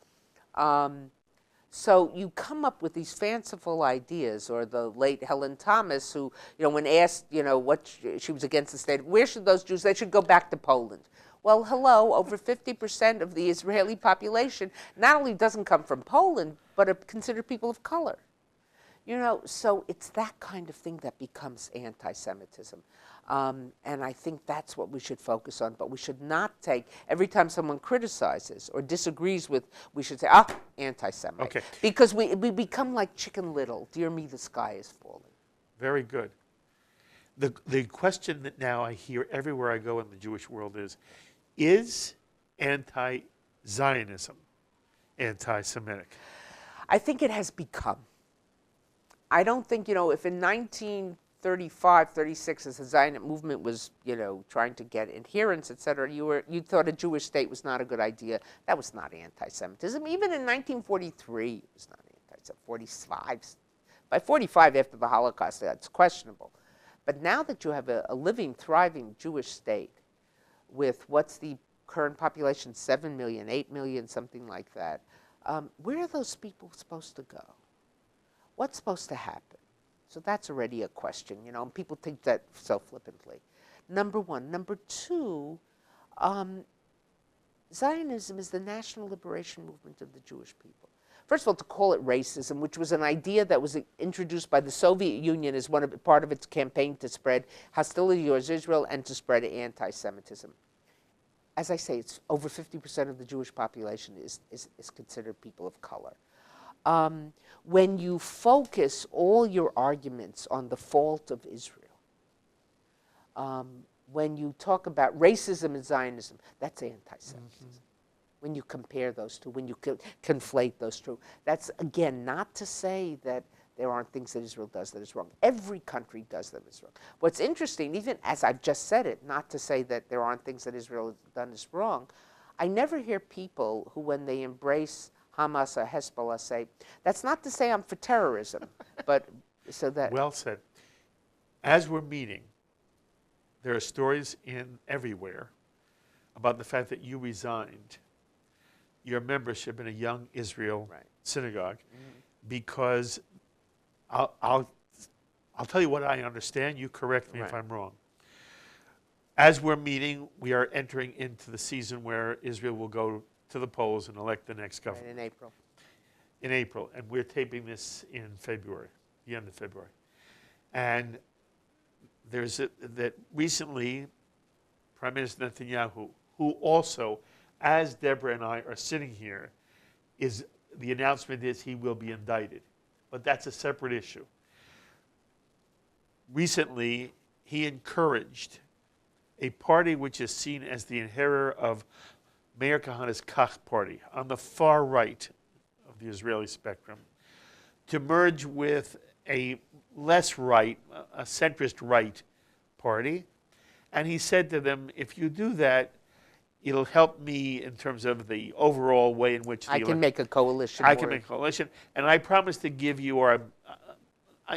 So you come up with these fanciful ideas, or the late Helen Thomas, who, when asked, what she was against the state, where should those Jews, they should go back to Poland. Well, hello, over 50% of the Israeli population not only doesn't come from Poland, but are considered people of color. So it's that kind of thing that becomes anti-Semitism. And I think that's what we should focus on. But we should not take, every time someone criticizes or disagrees with, we should say, anti-Semite. Okay. Because we become like Chicken Little. Dear me, the sky is falling. Very good. The question that now I hear everywhere I go in the Jewish world is anti-Zionism anti-Semitic? I think it has become. I don't think, if in 1935, 36, as the Zionist movement was, trying to get adherents, et cetera, you thought a Jewish state was not a good idea. That was not anti-Semitism. Even in 1943, it was not anti-Semitism. 45, by 45 after the Holocaust, that's questionable. But now that you have a living, thriving Jewish state with what's the current population, 7 million, 8 million, something like that, where are those people supposed to go? What's supposed to happen? So that's already a question, and people think that so flippantly. Number one. Number two, Zionism is the national liberation movement of the Jewish people. First of all, to call it racism, which was an idea that was introduced by the Soviet Union as part of its campaign to spread hostility towards Israel and to spread anti-Semitism. As I say, it's over 50% of the Jewish population is considered people of color. When you focus all your arguments on the fault of Israel, when you talk about racism and Zionism, that's anti-Semitism. When you compare those two, when you conflate those two. That's, again, not to say that there aren't things that Israel does that is wrong. Every country does that is wrong. What's interesting, even as I've just said it, not to say that there aren't things that Israel has done is wrong, I never hear people who, when they embrace Hamas or Hezbollah, say, that's not to say I'm for terrorism, but so that... Well said. As we're meeting, there are stories everywhere about the fact that you resigned your membership in a Young Israel synagogue because I'll tell you what I understand. You correct me if I'm wrong. As we're meeting, we are entering into the season where Israel will go to the polls and elect the next government. In April. In April, and we're taping this in February, the end of February. And that recently, Prime Minister Netanyahu, who also, as Deborah and I are sitting here, the announcement is he will be indicted. But that's a separate issue. Recently, he encouraged a party which is seen as the inheritor of Meir Kahana's Kach party on the far right of the Israeli spectrum to merge with a less right, a centrist right party. And he said to them, if you do that, it'll help me in terms of the overall way in which I can make a coalition. I can make a coalition, and I promise to give you, or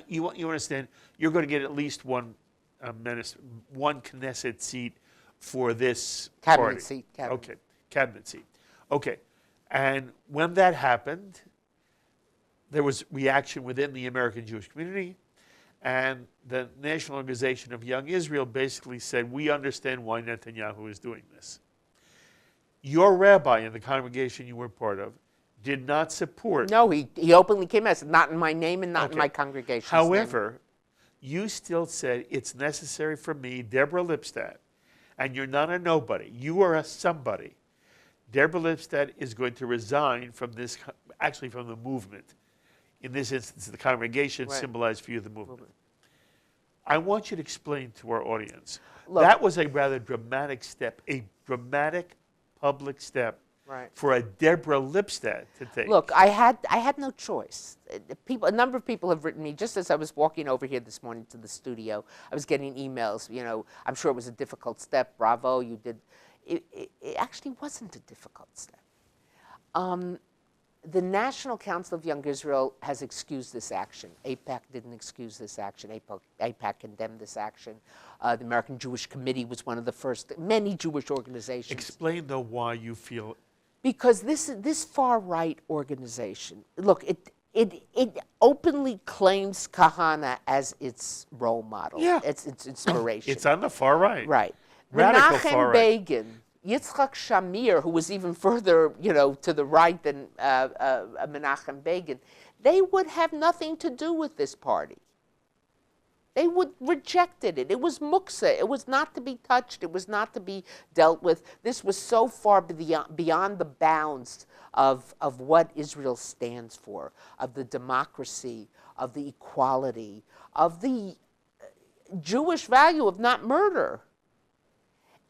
you understand, you're going to get at least one Knesset seat for this cabinet party. Seat. Cabinet. Okay, cabinet seat. Okay, and when that happened, there was reaction within the American Jewish community, and the National Organization of Young Israel basically said, we understand why Netanyahu is doing this. Your rabbi in the congregation you were part of did not support. No, he openly came out and said, not in my name and not in my congregation's However, you still said it's necessary for me, Deborah Lipstadt, and you're not a nobody. You are a somebody. Deborah Lipstadt is going to resign from this, actually from the movement. In this instance, the congregation symbolized for you the movement. I want you to explain to our audience. Look, that was a rather dramatic step, a dramatic public step for a Deborah Lipstadt to take. Look, I had no choice. A number of people have written me, just as I was walking over here this morning to the studio, I was getting emails, I'm sure it was a difficult step, bravo, you did. It actually wasn't a difficult step. The National Council of Young Israel has excused this action. AIPAC didn't excuse this action. AIPAC condemned this action. The American Jewish Committee was one of the first. Many Jewish organizations. Explain, though, why you feel... Because this far-right organization, look, it openly claims Kahana as its role model. Yeah. It's its inspiration. It's on the far right. Right. Radical far right. Begin, Yitzchak Shamir, who was even further, to the right than Menachem Begin, they would have nothing to do with this party. They would rejected it. It was muksa. It was not to be touched. It was not to be dealt with. This was so far beyond the bounds of what Israel stands for, of the democracy, of the equality, of the Jewish value of not murder.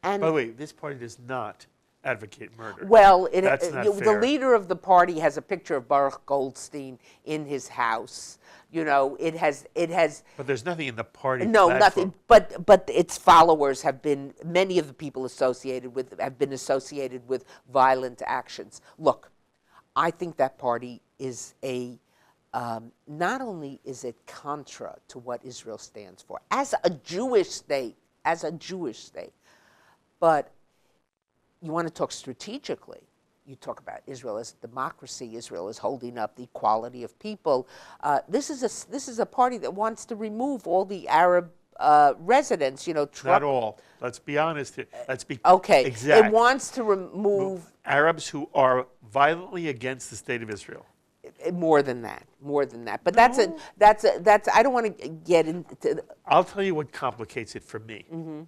And by the way, this party does not advocate murder. Well, the leader of the party has a picture of Baruch Goldstein in his house. It has. But there's nothing in the party. No, platform. nothing. But its followers have been. Many of the people associated with have been associated with violent actions. Look, I think that party is a. Not only is it contra to what Israel stands for as a Jewish state, but you want to talk strategically. You talk about Israel as a democracy. Israel is holding up the equality of people. This is a party that wants to remove all the Arab residents. Not all. Let's be honest here. Let's be exact. It wants to remove Arabs who are violently against the state of Israel. More than that. But no. that's. I don't want to get into. I'll tell you what complicates it for me. Mm-hmm.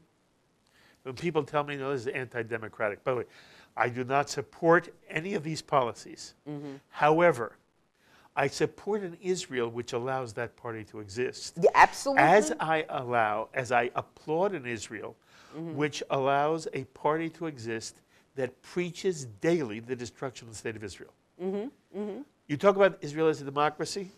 When people tell me, this is anti-democratic. By the way, I do not support any of these policies. Mm-hmm. However, I support an Israel which allows that party to exist. Yeah, absolutely. As I applaud an Israel which allows a party to exist that preaches daily the destruction of the state of Israel. You talk about Israel as a democracy.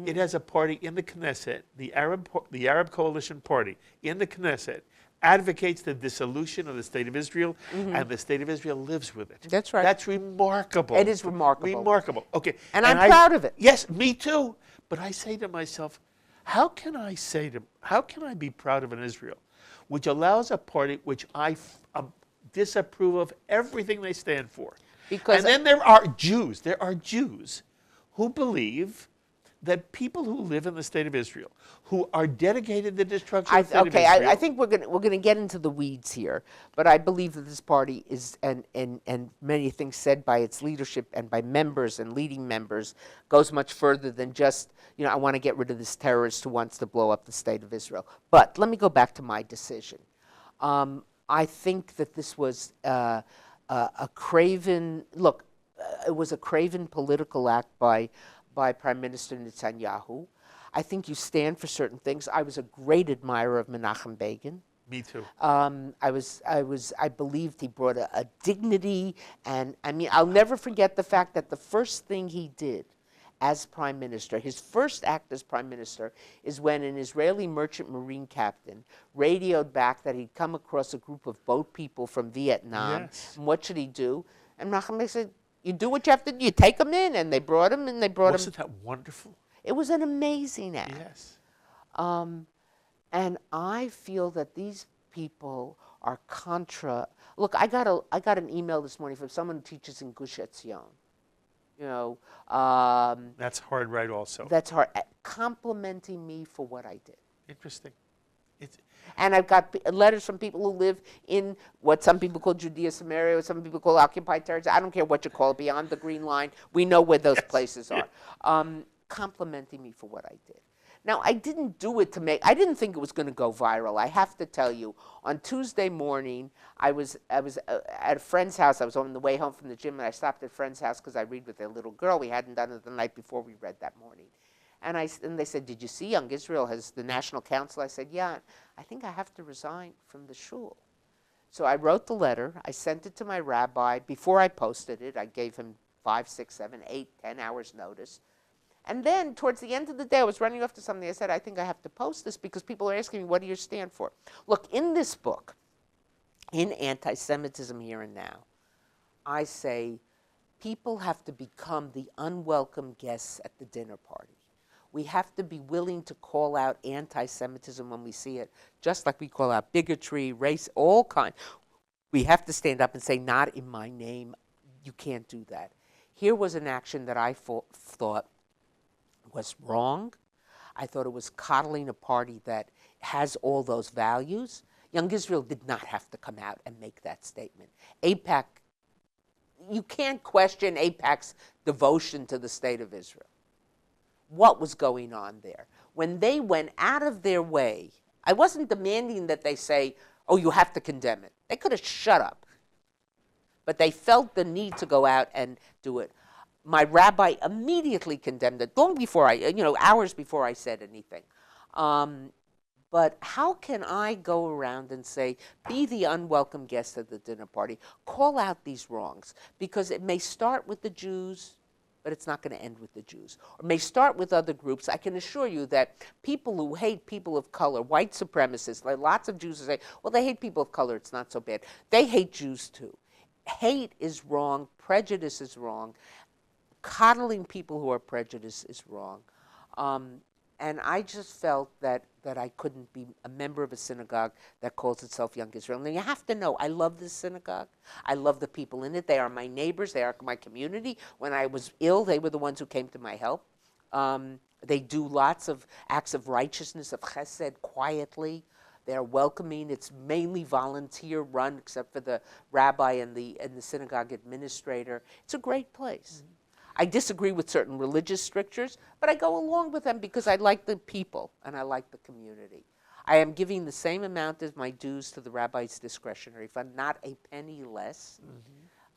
It has a party in the Knesset, the Arab Coalition Party in the Knesset, advocates the dissolution of the state of Israel, and the state of Israel lives with it. That's right. That's remarkable. It is remarkable. Remarkable. Okay. And I'm proud of it. Yes, me too. But I say to myself, how can I be proud of an Israel which allows a party which I disapprove of everything they stand for? Because and then there are Jews who believe that people who live in the state of Israel, who are dedicated to the destruction of the state of Israel. I think we're gonna get into the weeds here, but I believe that this party is, and many things said by its leadership and by members and leading members, goes much further than just, I want to get rid of this terrorist who wants to blow up the state of Israel. But let me go back to my decision. I think that this was a craven, it was a craven political act by Prime Minister Netanyahu. I think you stand for certain things. I was a great admirer of Menachem Begin. Me too. I believed he brought a dignity, and I'll never forget the fact that the first thing he did as Prime Minister, his first act as Prime Minister, is when an Israeli merchant marine captain radioed back that he'd come across a group of boat people from Vietnam. Yes. And what should he do? And Menachem Begin said, you do what you have to do. You take them in, and they brought him, and they brought him. Wasn't that wonderful? It was an amazing act. Yes. And I feel that these people are contra. Look, I got an email this morning from someone who teaches in Gush Etzion. That's hard, right? Also. That's hard. Complimenting me for what I did. Interesting. And I've got letters from people who live in what some people call Judea, Samaria, what some people call occupied territories. I don't care what you call it, beyond the Green Line. We know where those places are. Complimenting me for what I did. Now, I didn't do it I didn't think it was going to go viral. I have to tell you, on Tuesday morning, I was at a friend's house. I was on the way home from the gym, and I stopped at a friend's house because I read with their little girl. We hadn't done it the night before we read that morning. And they said, did you see Young Israel has the National Council? I said, yeah. I think I have to resign from the shul. So I wrote the letter. I sent it to my rabbi. Before I posted it, I gave him 5, 6, 7, 8, 10 hours notice. And then towards the end of the day, I was running off to something. I said, I think I have to post this because people are asking me, what do you stand for? Look, in this book, in Anti-Semitism Here and Now, I say people have to become the unwelcome guests at the dinner party. We have to be willing to call out anti-Semitism when we see it, just like we call out bigotry, race, all kinds. We have to stand up and say, not in my name, you can't do that. Here was an action that I thought was wrong. I thought it was coddling a party that has all those values. Young Israel did not have to come out and make that statement. AIPAC, you can't question AIPAC's devotion to the state of Israel. What was going on there? When they went out of their way, I wasn't demanding that they say, oh, you have to condemn it. They could have shut up. But they felt the need to go out and do it. My rabbi immediately condemned it, long before hours before I said anything. But how can I go around and say, be the unwelcome guest at the dinner party, call out these wrongs? Because it may start with the Jews, but it's not going to end with the Jews. Or may start with other groups. I can assure you that people who hate people of color, white supremacists, like lots of Jews who say, well, they hate people of color, it's not so bad. They hate Jews too. Hate is wrong, prejudice is wrong, coddling people who are prejudiced is wrong. And I just felt that I couldn't be a member of a synagogue that calls itself Young Israel. And you have to know, I love this synagogue. I love the people in it. They are my neighbors. They are my community. When I was ill, they were the ones who came to my help. They do lots of acts of righteousness, of chesed, quietly. They're welcoming. It's mainly volunteer run, except for the rabbi and the synagogue administrator. It's a great place. Mm-hmm. I disagree with certain religious strictures, but I go along with them because I like the people and I like the community. I am giving the same amount as my dues to the rabbi's discretionary fund, not a penny less.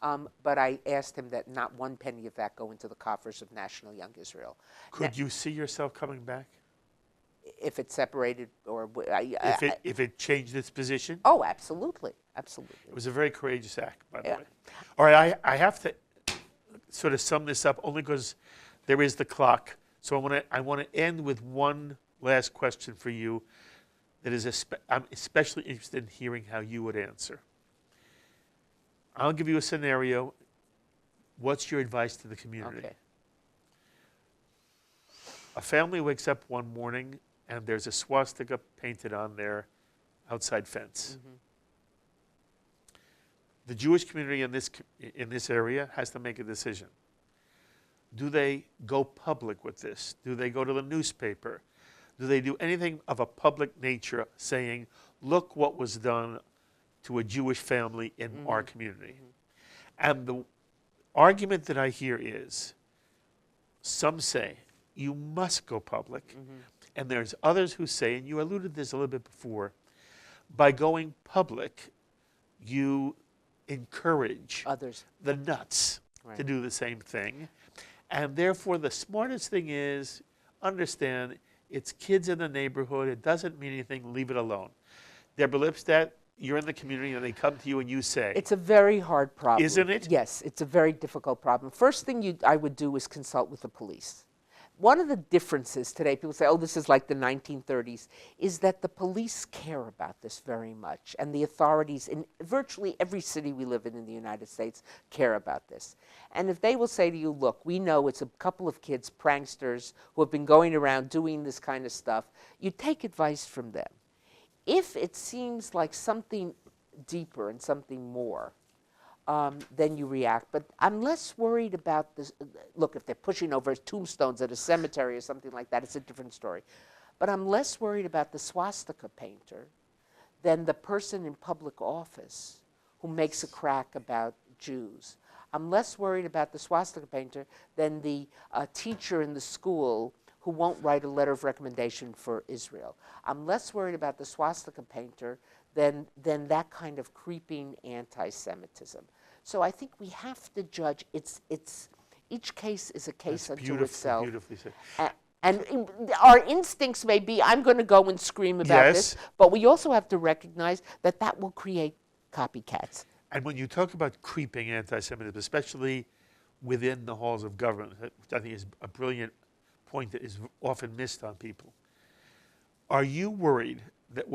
But I asked him that not one penny of that go into the coffers of National Young Israel. Could you see yourself coming back? If it's separated or... If it changed its position? Oh, absolutely. Absolutely. It was a very courageous act, by the Yeah. way. All right, I have to sort of sum this up only because there is the clock. So I want to end with one last question for you that is I'm especially interested in hearing how you would answer. I'll give you a scenario. What's your advice to the community? Okay. A family wakes up one morning and there's a swastika painted on their outside fence. Mm-hmm. The Jewish community in this area has to make a decision. Do they go public with this? Do they go to the newspaper? Do they do anything of a public nature saying, look what was done to a Jewish family in our community? And the argument that I hear is, some say, you must go public. And there's others who say, and you alluded to this a little bit before, by going public, you encourage Others. the nuts Right. to do the same thing. And therefore, the smartest thing is understand it's kids in the neighborhood. It doesn't mean anything. Leave it alone. Deborah Lipstadt, you're in the community and they come to you and you say. It's a very hard problem. Isn't it? Yes, it's a very difficult problem. First thing I would do is consult with the police. One of the differences today, people say, oh, this is like the 1930s, is that the police care about this very much. And the authorities in virtually every city we live in the United States care about this. And if they will say to you, look, we know it's a couple of kids, pranksters, who have been going around doing this kind of stuff, you take advice from them. If it seems like something deeper and something more, then you react. But I'm less worried about this. Look, if they're pushing over tombstones at a cemetery or something like that, it's a different story. But I'm less worried about the swastika painter than the person in public office who makes a crack about Jews. I'm less worried about the swastika painter than the teacher in the school who won't write a letter of recommendation for Israel. I'm less worried about the swastika painter than that kind of creeping anti-Semitism. So I think we have to judge. Each case is a case unto itself. Beautifully said. And our instincts may be, I'm going to go and scream about this, but we also have to recognize that that will create copycats. And when you talk about creeping anti-Semitism, especially within the halls of government, which I think is a brilliant point that is often missed on people, are you worried that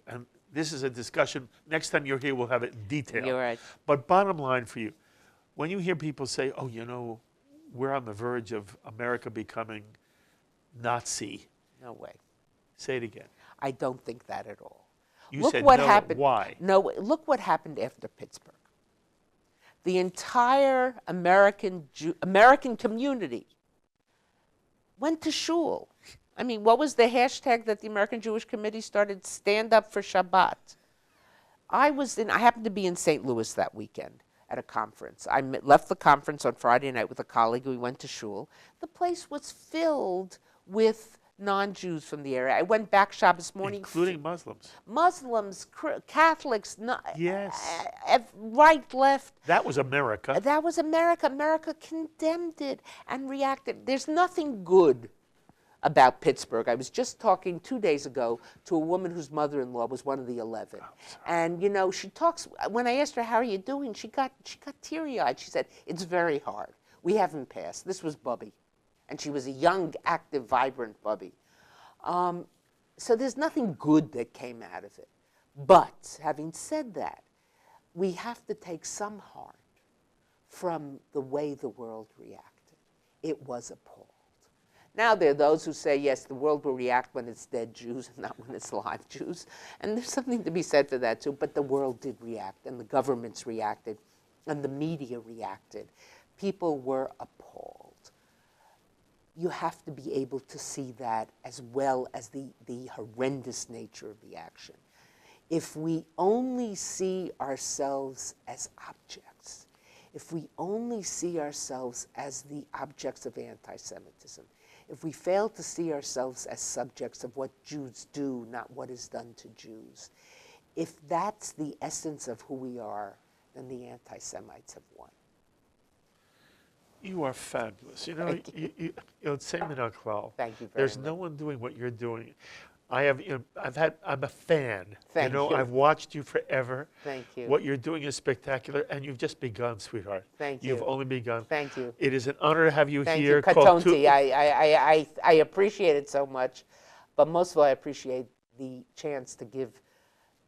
and this is a discussion, next time you're here we'll have it in detail. You're right. But bottom line for you, when you hear people say, oh, you know, we're on the verge of America becoming Nazi. No way. Say it again. I don't think that at all. You Look said what no, happened. why? No, look what happened after Pittsburgh. The entire American community went to shul. I mean, what was the hashtag that the American Jewish Committee started? Stand up for Shabbat. I happened to be in St. Louis that weekend at a conference. I left the conference on Friday night with a colleague. We went to shul. The place was filled with non-Jews from the area. I went back Shabbos morning. Including Muslims. Muslims, Catholics, Yes. Right, left. That was America. That was America. America condemned it and reacted. There's nothing good about Pittsburgh. I was just talking 2 days ago to a woman whose mother-in-law was one of the 11. And, you know, she talks, when I asked her, how are you doing? She got teary-eyed. She said, it's very hard. We haven't passed. This was Bubby. And she was a young, active, vibrant Bubby. So there's nothing good that came out of it. But having said that, we have to take some heart from the way the world reacted. It was appalled. Now there are those who say, yes, the world will react when it's dead Jews and not when it's live Jews. And there's something to be said for that too. But the world did react, and the governments reacted, and the media reacted. People were appalled. You have to be able to see that as well as the horrendous nature of the action. If we only see ourselves as objects, if we only see ourselves as the objects of anti-Semitism, if we fail to see ourselves as subjects of what Jews do, not what is done to Jews, if that's the essence of who we are, then the anti-Semites have won. You are fabulous. You know, Thank you. you Thank you very There's no one doing what you're doing. I'm a fan. Thank you. I've watched you forever. Thank you. What you're doing is spectacular, and you've just begun, sweetheart. Thank you. You've only begun. Thank you. It is an honor to have you Thank here. you, Katonti. I appreciate it so much, but most of all, I appreciate the chance to give,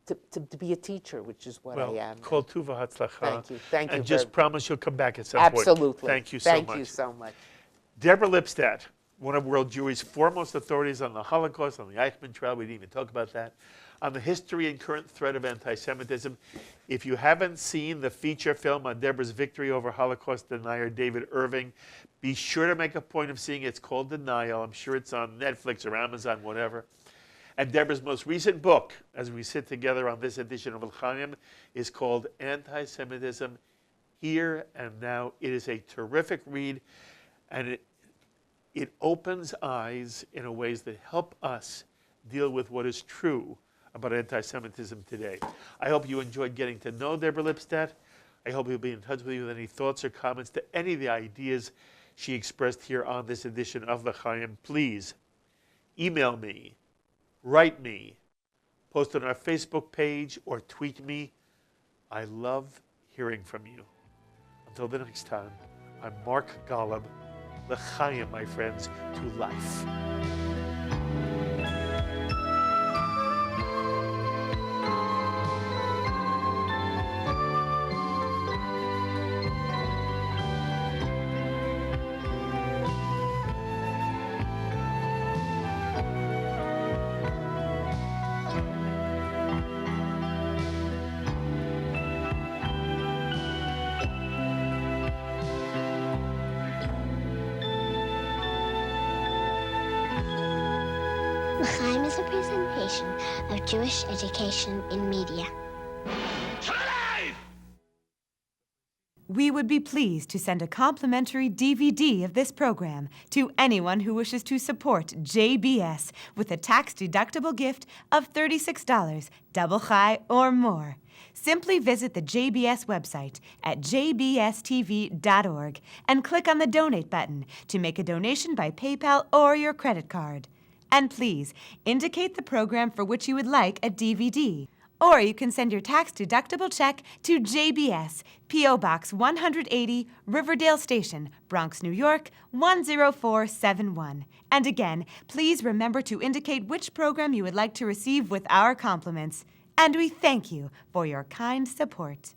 to be a teacher, which is what I am. Kol tuva hatzlacha. Thank you. Thank you. And just promise you'll come back at some point. Absolutely. Thank you so much. Thank you so much. Deborah Lipstadt, one of world Jewry's foremost authorities on the Holocaust, on the Eichmann trial, we didn't even talk about that, on the history and current threat of anti-Semitism. If you haven't seen the feature film on Deborah's victory over Holocaust denier David Irving, be sure to make a point of seeing it. It's called Denial. I'm sure it's on Netflix or Amazon, whatever. And Deborah's most recent book, as we sit together on this edition of L'chaim, is called Anti-Semitism Here and Now. It is a terrific read, and it opens eyes in ways that help us deal with what is true about anti-Semitism today. I hope you enjoyed getting to know Deborah Lipstadt. I hope you'll be in touch with you with any thoughts or comments to any of the ideas she expressed here on this edition of L'chaim. Please email me, write me, post on our Facebook page, or tweet me. I love hearing from you. Until the next time, I'm Mark Golub. L'chaim, my friends, to life. L'chaim is a presentation of Jewish education in media. We would be pleased to send a complimentary DVD of this program to anyone who wishes to support JBS with a tax-deductible gift of $36, double chai or more. Simply visit the JBS website at jbstv.org and click on the Donate button to make a donation by PayPal or your credit card. And please, indicate the program for which you would like a DVD. Or you can send your tax-deductible check to JBS, P.O. Box 180, Riverdale Station, Bronx, New York, 10471. And again, please remember to indicate which program you would like to receive with our compliments. And we thank you for your kind support.